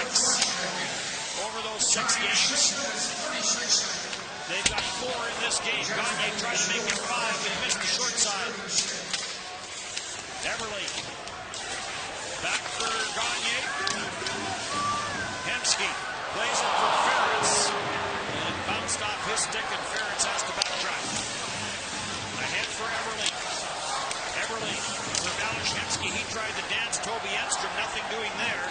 over those 6 games. They've got 4 in this game. Gagner tried to make it 5, but missed the short side. Everly. Back for Gagner. Hemsky plays it for Ferentz. And it bounced off his stick, and Ferentz has to backtrack. Ahead for Everly. Everly for Alex Hemsky. He tried to dance Toby Enstrom. Nothing doing there.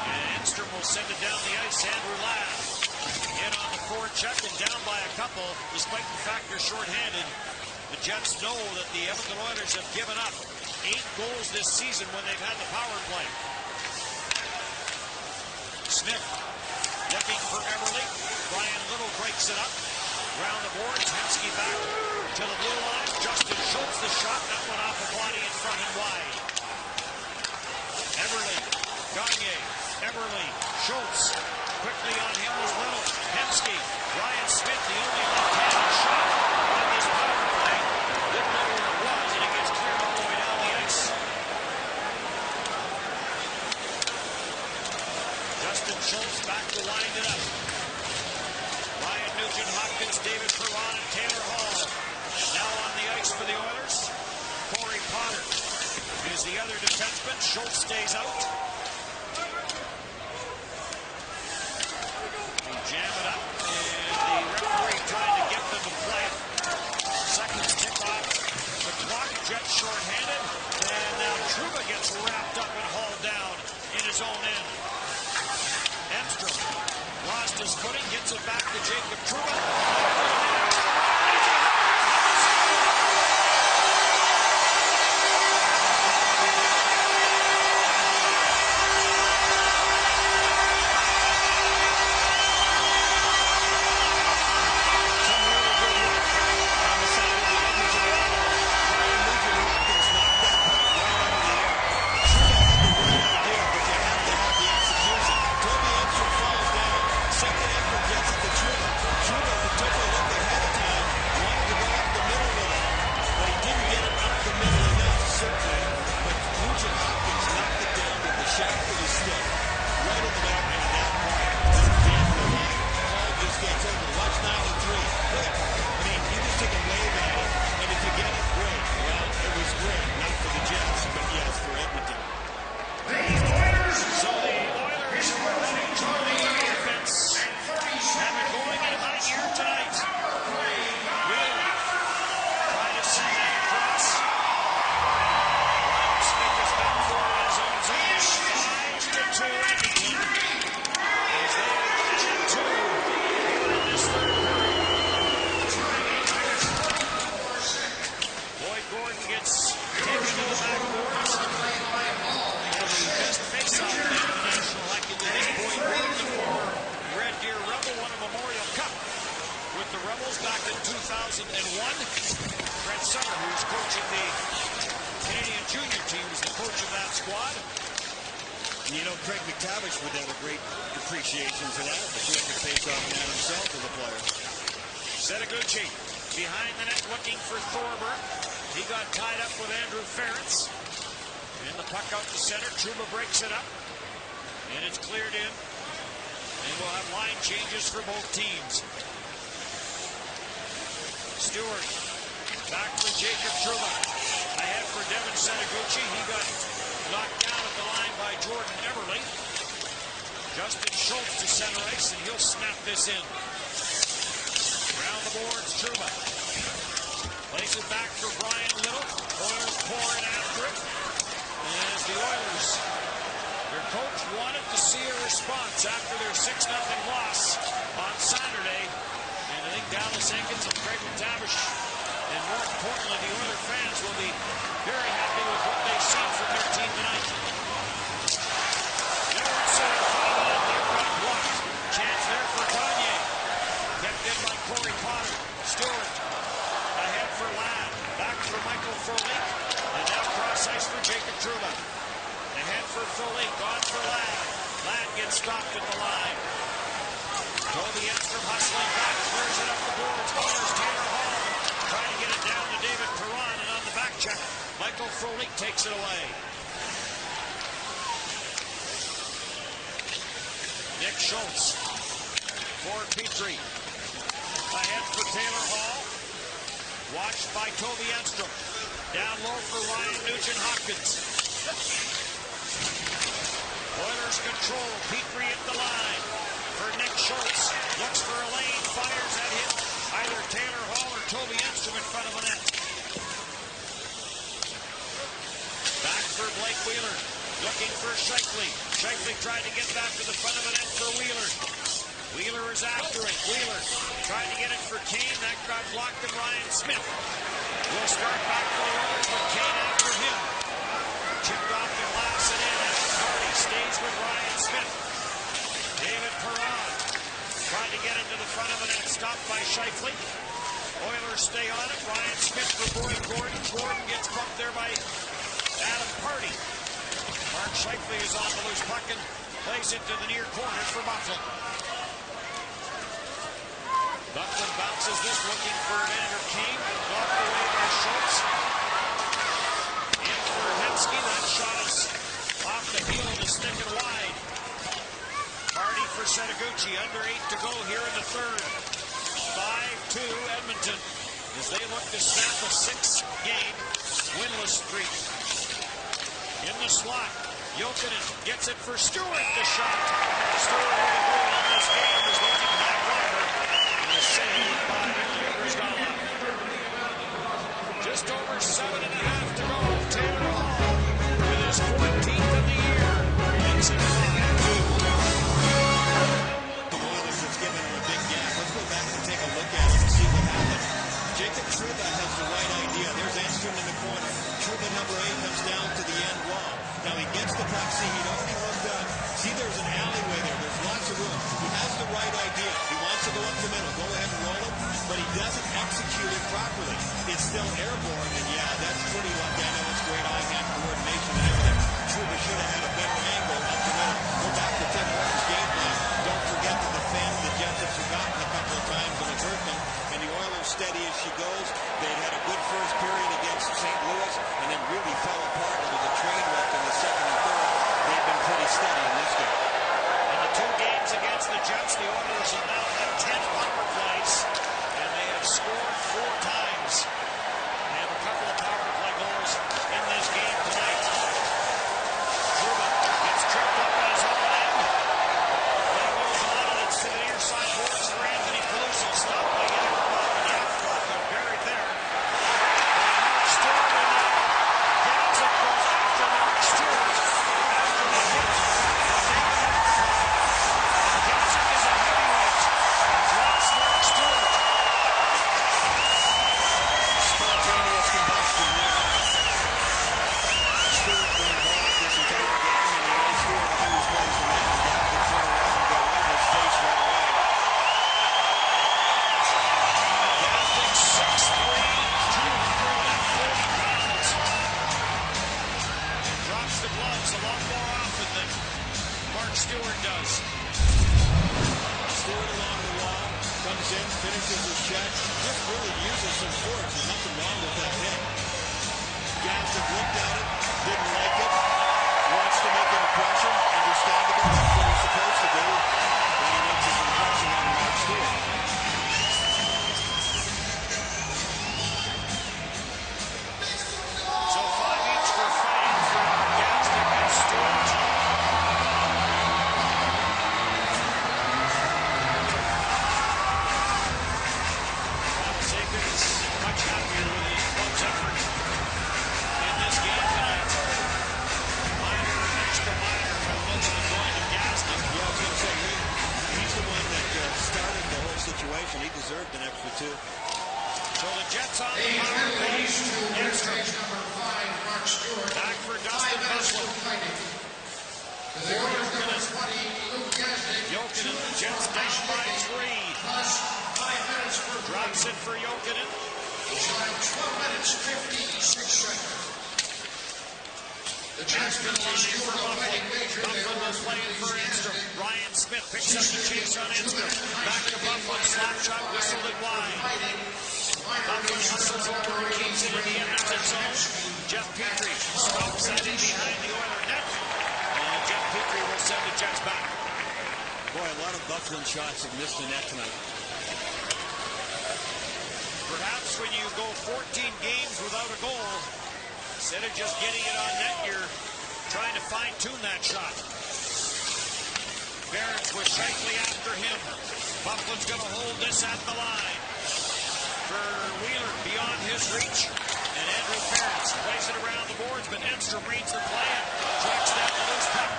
And Enstrom will send it down the ice. Andrew Ladd in on the forecheck and down by a couple, despite the fact they're shorthanded. The Jets know that the Edmonton Oilers have given up 8 goals this season when they've had the power play. Smith looking for Everly. Brian Little breaks it up. Around the boards, Hemsky back to the blue line. Justin Schultz, the shot, that one off the body in front and wide. Eberle, Gagne, Eberle, Schultz. Quickly on him was Little. Hemsky, Ryan Smith, the only left-handed shot on this power play. Didn't know where it was, and it gets cleared all the way down the ice. Justin Schultz back to wind it up. Ryan Nugent Hopkins, David Perron, and Taylor Hall. Now on the ice for the Oilers. Corey Potter is the other defenseman. Schultz stays out. They jam it up, and the referee trying to get them to play. Seconds tick off the clock. Jets shorthanded, and now Trouba gets wrapped up and hauled down in his own end. Enstrom lost his footing, gets it back to Jacob Trouba. Back in 2001, Brent Sutter, who's coaching the Canadian junior team, is the coach of that squad. You know, Craig McTavish would have a great appreciation for that. The terrific face-off man himself as a player. Setaguchi behind the net looking for Thorburn. He got tied up with Andrew Ferentz. And the puck out to center. Trouba breaks it up. And it's cleared in. And we'll have line changes for both teams. Stewart back for Jacob Trouba. Ahead for Devin Setaguchi. He got knocked down at the line by Jordan Eberle. Justin Schultz to center ice, and he'll snap this in. Around the boards, Trouba plays it back for Brian Little. Oilers pour in after it. And as the Oilers, their coach wanted to see a response after their 6-0 loss on Saturday. And I think Dallas Eakins and Craig McTavish, and more importantly, the Oilers fans will be very happy with what they've seen from their team tonight. Never inside the front of the net, they've got blocked. Chance there for Gagne. Kept in by Corey Potter. Stewart ahead for Ladd. Back for Michael Frolik. And now cross ice for Jacob Trouba. Ahead for Frolik. On for Ladd. Ladd gets stopped at the line. Toby Enstrom hustling back, clears it up the boards. Oilers, Taylor Hall trying to get it down to David Perron, and on the back check, Michael Frolik takes it away. Nick Schultz for Petrie. Ahead for Taylor Hall. Watched by Toby Enstrom. Down low for Ryan Nugent Hopkins. Oilers control. Petrie at the line. For Nick Schultz, looks for a lane, fires at him. Either Taylor Hall or Toby Enstrom in front of the net. Back for Blake Wheeler, looking for Shifley. Shifley tried to get back to the front of the net for Wheeler. Wheeler is after it. Wheeler tried to get it for Kane. That got blocked to Ryan Smith. Will start back for the Oilers with Kane after him. Chipped off the glass and in. Adam Hardy stays with Ryan Smith. David Perron tried to get into the front of the net. Stopped by Scheifele. Oilers stay on it. Ryan Smith for Boyd Gordon. Gordon gets bumped there by Adam Party. Mark Scheifele is on the loose puck and plays it to the near corner for Buffalo. Buffalo bounces this, looking for Vander Kane. Blocked away by Schultz. In for Hemsky. That shot is off the heel of the stick and wide. Party for Setaguchi. Under 8 to go here in the third. 5-2 Edmonton as they look to snap a 6-game winless streak. In the slot, Jokinen gets it for Stewart. The shot. Stewart with a goal in this game is looking back over. And a save by Grisdala. Just over 7.5 to go. Taylor Hall with his 14th of the year. Makes it 5-2. The Oilers has given him a big gap. Let's go back and take a look at it and see what happened. Jacob Trouba has the right idea. There's Enstrom in the corner. Trouba, number 8, comes down to the end wall. Now he gets the puck. See, he'd already looked up. See, there's an alleyway there. There's lots of room. He has the right idea. He wants to go up the middle. Go ahead and roll it. But he doesn't execute it properly. It's still airborne. And yeah, that's pretty lucky. I know it's great eye-hand coordination and everything. Trouba should have had a better angle up the middle. Go back to Tim Horton's game plan. Don't forget to defend. The Jets have forgotten a couple of times and it hurt them. And the Oilers steady as she goes. They'd had a good first period against St. Louis and then really fell apart. It was a train wreck in the second and third. They've been pretty steady in this game. In the 2 games against the Jets, the Oilers have now had 10 power plays, and they have scored 4 times. They have a couple of power play goals in this game tonight. Trouba gets tripped up on his own end. Then goes on, and it's to the near side boards for Anthony Peluso. Stopped by Yakupov, and Yakupov got buried there. Mark Stewart, and now Jansen goes after Mark Stewart after the hit. Jansen is a heavyweight and drops Mark Stewart. Spontaneous combustion there. Stewart been involved this entire game, and he knows Stewart always plays the man. And now can turn around and go in his face right away. Gasting 6'3", 240 pounds. Drops the gloves a lot more often than Mark Stewart does. Stewart along the wall, comes in, finishes his shot, just really uses some force. There's nothing wrong with that hit. Gaston looked at it, didn't like it, wants to make an impression, understandable, that's what he's supposed to do, and he makes his impression on Mark Stewart. So 5 each for fighting for Gaston and Stewart. Sagan is much happier with his club's effort in this game tonight. Minor, extra minor, but looks like going to Gaston. Yeah, I was going to say, he's the one that started the whole situation. He deserved an extra 2. So the Jets on the A power play. penalties to Enstrom Winnipeg's number 5, Mark Stewart. back for 5 Dustin minutes Buffalo. for fighting. To the Oilers number 20, Luke Gaston. Jokinen, Jets down by 3. Plus 5 minutes for Drops it for Jokinen. He's on 12 minutes, 56 seconds. The Jets penalties to For the Buffalo. fighting major. Buffalo was playing for Enstrom. Ryan Smith picks up the chase on Enstrom. Back to Buffalo. Slap shot whistled it wide. Buffalo hustles over and keeps it in the Edmonton zone. Jeff Petrie stops that in behind the Oiler net. And Jeff Petrie will send the Jets back. Boy, a lot of Buffalo shots have missed the net tonight. Perhaps when you go 14 games without a goal, instead of just getting it on net, you're trying to fine-tune that shot. Barrett with Scheifele after him. Buffalo's going to hold this at the line. For Wheeler, beyond his reach. And Andrew Ferentz plays it around the boards, but Enstrom reads the play and tracks down the loose puck.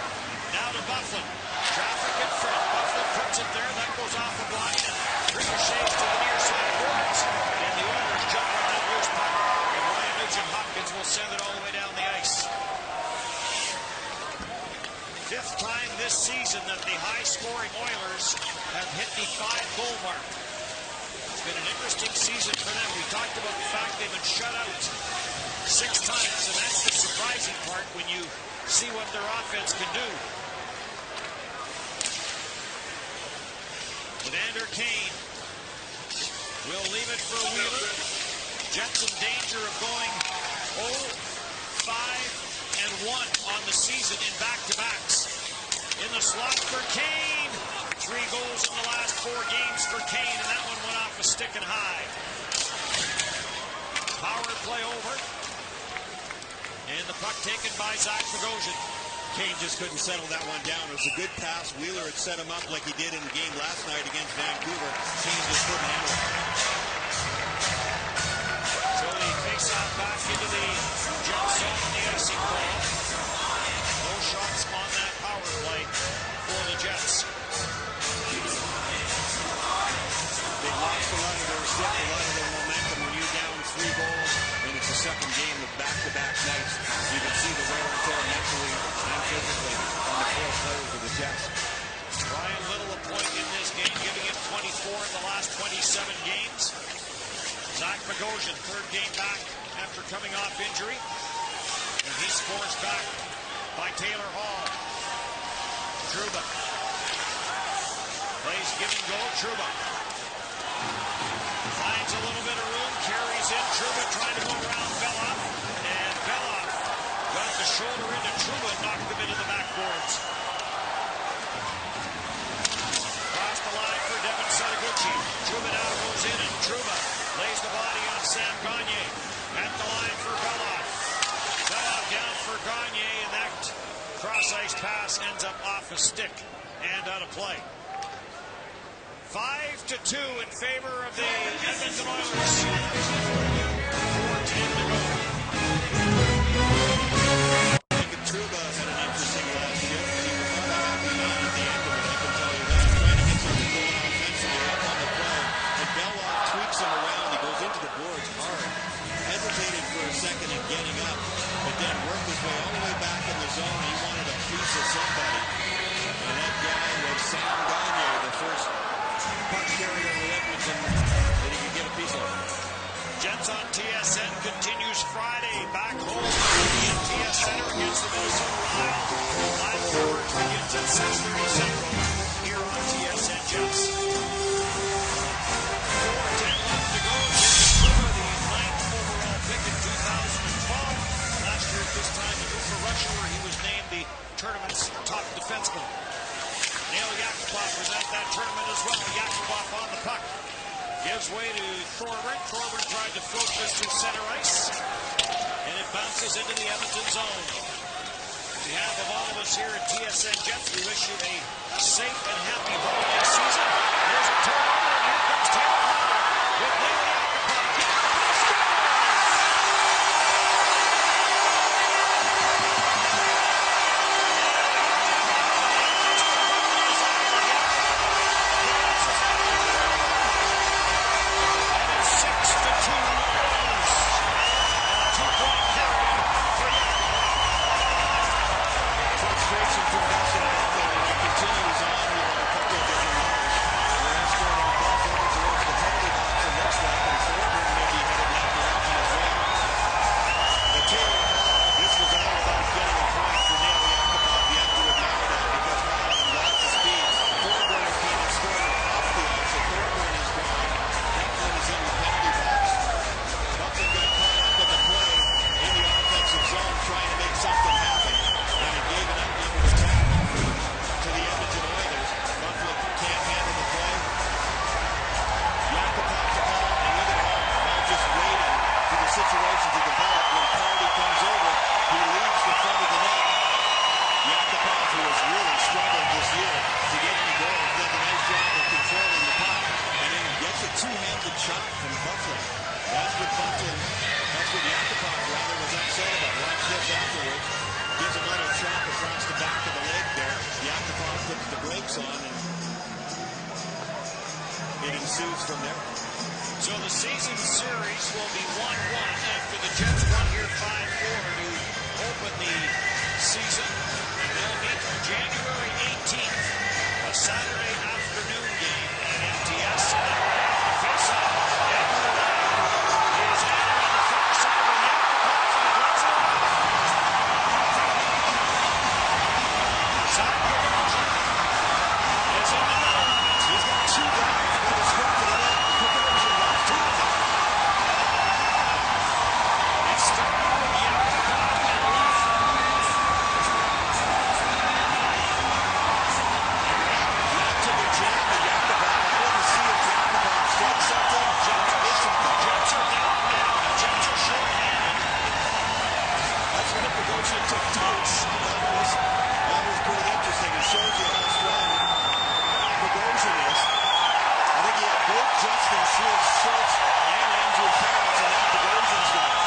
Now to Buffalo. Traffic in front. Buffalo puts it there. That goes off the line and ricochets to the near side boards. And the Oilers jump on that loose puck. And Ryan Nugent-Hopkins will send it all the way down the ice. 5th time this season that the high-scoring Oilers Oilers have hit the 5-goal mark. It's been an interesting season for them. We talked about the fact they've been shut out 6 times, and that's the surprising part when you see what their offense can do. Evander Kane will leave it for Wheeler. Jets in danger of going 0-5-1 on the season in back-to-backs. In the slot for Kane. 3 goals in the last 4 games for Kane, and that one went off a stick and high. Power play over. And the puck taken by Zach Bogosian. Kane just couldn't settle that one down. It was a good pass. Wheeler had set him up like he did in the game last night against Vancouver. Kane just couldn't handle it. So the face-off back into the Jets zone in the icing call. No shots on that power play for the Jets. They lost a lot of their stick, a lot of their momentum when you're down 3 goals, and it's the second game of back-to-back nights. You can see the wear and tear mentally and physically on the 4 players of the Jets. Ryan Little a point in this game, giving him 24 in the last 27 games. Zach Bogosian, 3rd game back after coming off injury. And he scores back by Taylor Hall. Trouba. Plays give and go. Trouba. Finds a little bit of room, carries in. Trouba trying to go around Belloff. And Belloff got the shoulder into Trouba and knocked him into the backboards. Across the line for Devin Setaguchi. Trouba now goes in, and Trouba lays the body on Sam Gagner. At the line for Belloff. Belloff down for Gagner, and that cross-ice pass ends up off a stick and out of play. 5-2 in favor of the Edmonton Oilers. 4:10 to go. Trouba had an interesting last shift. He was not a happy man at the end of it, I can tell you that. Trying to get something going offensively up on the play. And Belloff tweaks him around. He goes into the boards hard. Hesitated for a second in getting up, but then worked his way all the way back in the zone. He wanted a piece of somebody. And that guy was Sam Gagner, the first puck carrier in Edmonton that he could get a piece of. Jets on TSN continues Friday. Back home in TS Center against the Minnesota Wild. Live coverage begins at 6:30 Central here on TSN Jets. 4:10 left to go. James Trouba, the 9th overall pick in 2012. Last year at this time, the Ufa Russia, where he was named the tournament's top defenseman. Neil Yakupov was at that tournament as well. Yakupov on the puck. Gives way to Thorburn. Thorburn tried to float this to center ice. And it bounces into the Edmonton zone. On behalf of all of us here at TSN Jets, we wish you a safe and happy holiday season. There's a turnover, and here comes Taylor Hall with Neil Yakupov. Yakupov scores! So the season series will be 1-1 after the Jets won here 5-4 to open the season. And they'll meet January 18th. A Saturday afternoon game at MTS. And they're going to have the face-off. Edmonton is adding on the far side with Yakupov, and he drops it away. Zach Bogosian is in the middle of it. He's got two guys by the script of the net. Bogosian got two of them. It started with Yakupov and left. Back to the jam of Yakupov. I didn't see if Yakupov struck something. Jets missing them. Jets are down now. The Jets are short-handed. That's when Bogosian took touch. That was pretty interesting. It shows you how strong Bogosian is. I think he had both Justin Schultz and Andrew Ferris, and now Bogosian's got it.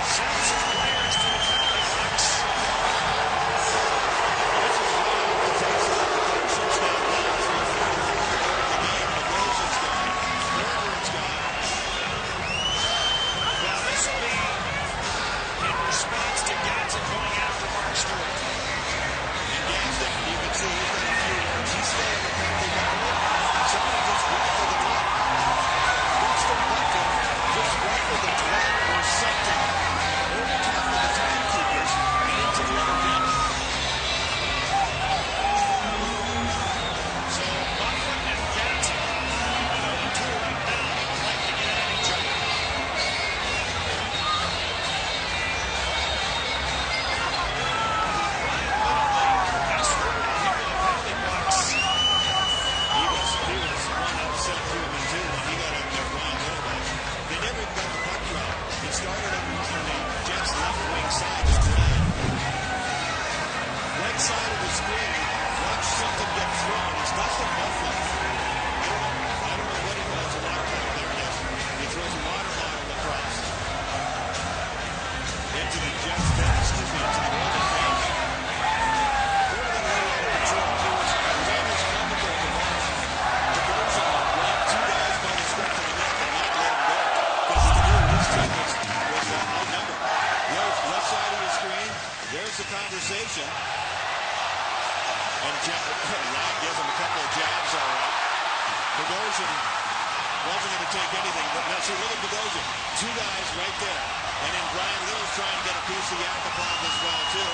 Sends his players to the penalty box. This is right off the face-off. Bogosian's down now. 3:34 to go in the game. Bogosian's gone. Thornburg's gone. Well, this will be in response to Gadsden going after Mark Stewart. And Gadsden, you can see he's got a few words. He's still in the penalty box. Somebody just rifled the net. Winston Butler just rifled the net or something over top of the timekeepers and into the other net. So Buffett and Gadsden are the two right now that would like to get at each other. Ryan Little, the escort into the penalty box. He was one upset to him too when he got up there, Ryan Little. They never even got the puck drop. It started on the Jets' left wing side with Ryan. Right side of the screen. Watch something get thrown. It's Dustin Buffalo. I don't know what he calls a water bottle. There it is. He throws a water bottle across. Into the Jets' bench. Excuse me, into the Oilers' bench. They were going to lay out of control. It was Rangers comical at the moment. Bogosian grabbed two guys by the scruff of the neck and not let him go. Because he knew his team was outnumbered. Left side of the screen. There's the conversation. And Ladd gives him a couple of jabs, all right. Bogosian wasn't going to take anything. But now, see, look at Bogosian. Two guys right there. And then Brian Little's trying to get a piece of Yakupov as well, too.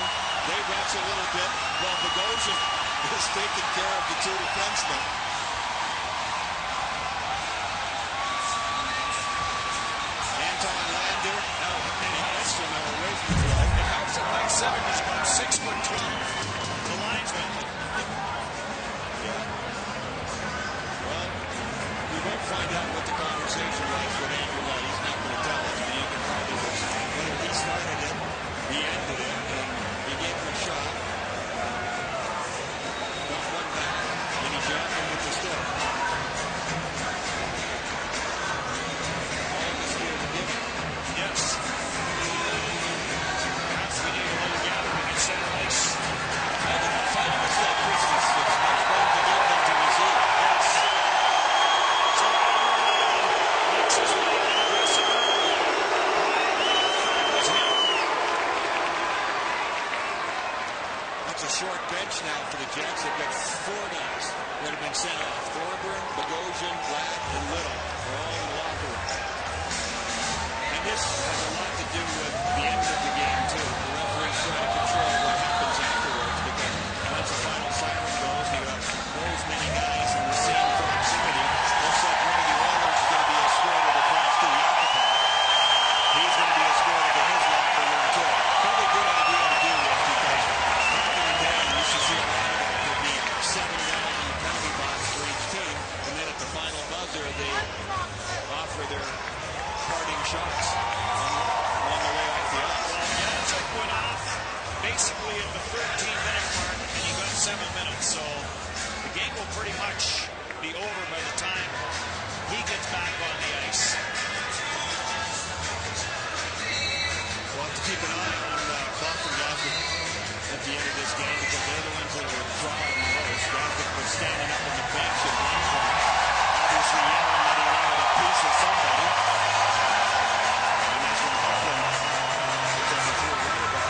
They wrestle a little bit while Bogosian is taking care of the two defensemen. Anton Lander out and Estrella away from the throw. The house at like 7 is about 6'2". The linesman. Well, we won't find out what the conversation was with Andrew Ladd. He's not going to tell us, but you can probably guess whether he started it, he ended it, and he gave him a shot. Got one back, and he jabbed him with the stick. All the skill to give him. Yes. Perhaps we need a little gathering at center ice. Find him it's like Christmas. It's much better to give than to receive. Yes. So makes his way to the dressing room. That was him. That's a short bench now for the Jets. They've got four guys that have been sent off. Thorburn, Bogosian, Ladd, and Little are all in the locker room. And this has a lot to do with the end of the game, too. The referee's trying to control what happens afterwards because once the final siren goes, you have those many guys in the same proximity. Looks like one of the Oilers is going to be escorted across to Yakupov. He's going to be escorted to his locker room, too. Probably a good idea to do this because back in the day, you used to see a lot of that. There'd be 7 guys in the penalty box for each team, and then at the final buzzer, they offer their parting shots on the way off the ice. Well, Jacek went off basically at the 13-minute mark, and he got 7 minutes. So the game will pretty much be over by the time he gets back on the ice. We'll have to keep an eye on Boston Gadsden at the end of this game because they're the ones that are trying the most. Gadsden was standing up on the bench at one point, obviously yelling that he wanted a piece of somebody. And that's when Buffalo was on the field right about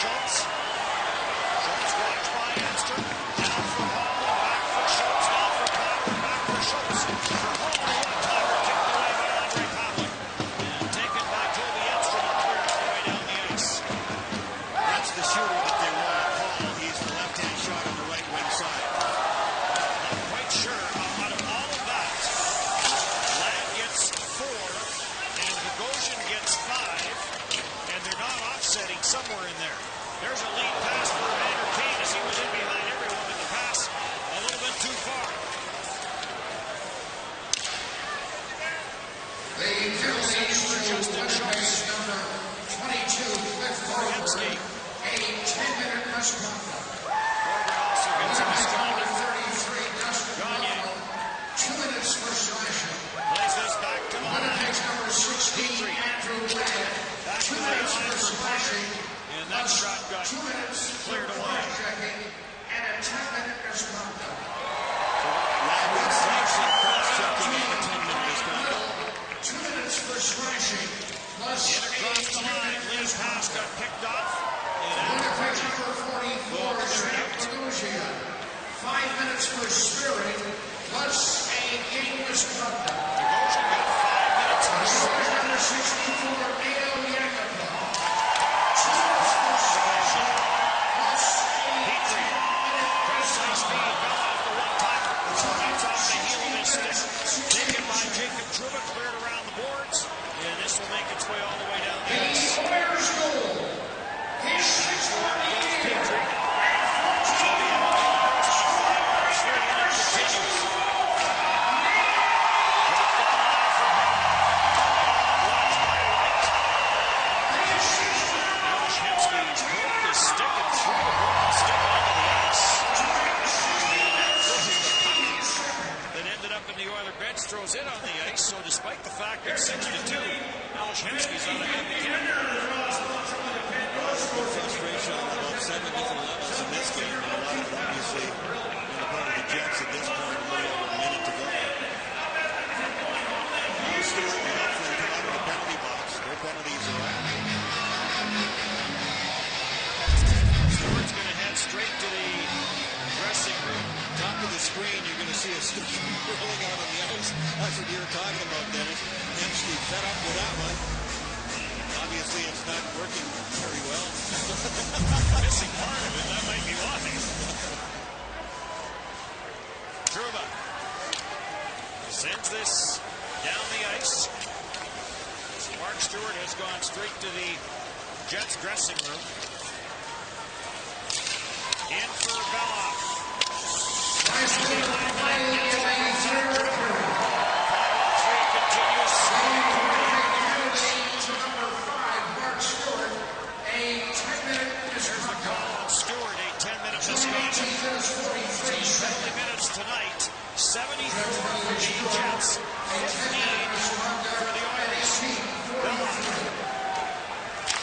Schultz. Schultz watched by Edstrom. Now for Hall and back for Schultz. Now for Power, back for Schultz. For Hall, one-timer kicked away by Andre Pavlik. And taken by Toby Edstrom and cleared all the way down the ice. That's the shooter that they want to call. He's the left-hand shot on the right wing side. Not quite sure. Out of all of that, Ladd gets 4 and Bogosian gets 5, and they're not offsetting somewhere in there. There's a lead pass for Evander Kane as he was in behind everyone, but the pass a little bit too far. The penalties for Justin Schultz. number 22, fifth forward, a 10-minute misconduct. Corbin also gets a Number misconduct. 33, Dustin Gagne. Gagne, 2 minutes for slashing. Plays this back to the line. Winnipeg's number 16, Andrew Ladd, Back 2 to the minutes line for for slashing. And that shot got 2 minutes cleared for away. checking and a 10-minute misconduct. Ladd with slashing, cross-checking, and a 10-minute misconduct. 2 minutes for slashing, plus In across the line. Lee's pass got picked off. And Winnipeg's number 44, Sam Bogosian. 5 minutes for spearing, plus a game misconduct. Bogosian got 5 minutes for Winnipeg's number 64, Mayo Yakupov. 2 minutes for slashing, plus a Petrie. 10-minute Cross high speed. misconduct. Fell off the one-timer. That's off the heel of his stick. Taken by Jacob Trouba. Cleared around the boards. And this will make its way all the way down the ice. The Oilers goal. His sixth one Goes in. Petrie. So the Edmonton Oilers on a 5-3 and it continues. Dropped at the line for Bell. Watched by White. Alex Hemsky's broke the stick and threw the broken stick onto the ice. And that was the puck that ended up in the Oiler bench, throws it on the ice. So despite the fact it's 6-2, Alex Hemsky's on ahead of the Frustration on about 7 different levels in this game, and a lot of it obviously on the part of the Jets at this point, a little over a minute to go. Now Stewart and Huffman come out of the penalty box. Their penalties are up. Stewart's going to head straight to the dressing room. Top of the screen, you're going to see a stick rolling out on the ice. That's what you were talking about, Dennis. Hemsky fed up with that one. Obviously, it's not working very well. Missing part of it, that might be why. Trouba sends this down the ice. Mark Stewart has gone straight to the Jets dressing room. In for Belloff. 5-on-3 continues. There's the call on Stewart, a 10-minute misconduct. Penalty minutes tonight, 74 for the Jets, 15 for the Oilers. Belloff.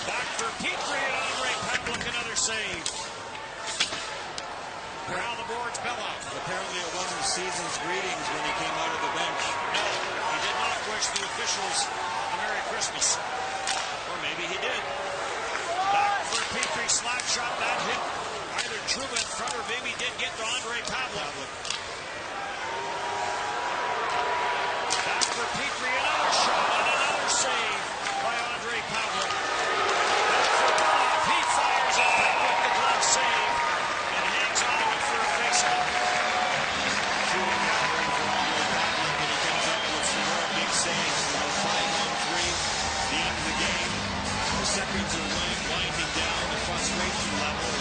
Back for Petrie and Andre Pavlik, another save. Around the boards, Belloff. Apparently, it wasn't season's greetings when he came out of the bench. No, he did not wish the officials a Merry Christmas. Or maybe he did. Back for Petrie, slap shot, that hit either Trouba in front or maybe did get to Andre Pavlik. Back for Petrie, another shot and another save by Andre Pavlik. Back for Belloff, he fires a Pavlik, the glove save, and hangs on to it for a faceoff. Shooting gathering for Andre Pavlik, and he comes up with some more big saves. 5-on-3, the end of the game. The seconds are winding down. The frustration level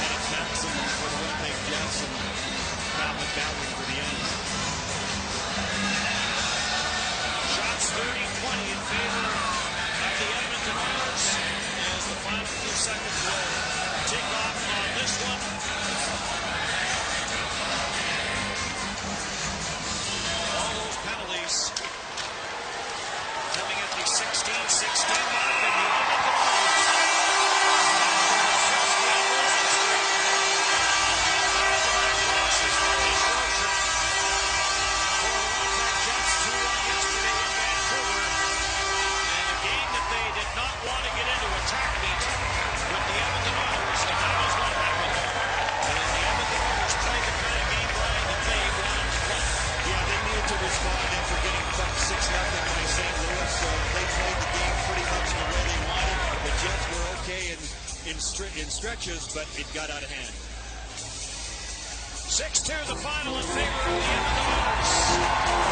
at its maximum for the Winnipeg Jets, and Pavlik battling for the end. Shots 30-20 in favor of the Edmonton Oilers as the final few seconds will tick off on this one. All those penalties coming at the 16-16 mark, and the Edmonton Oilers back-to-back losses on this road trip. For the Winnipeg Jets, 2-1 yesterday in Vancouver, and a game that they did not want to get into attack beat. in stretches, but it got out of hand. 6-2 the final in favor of the Edmonton Oilers.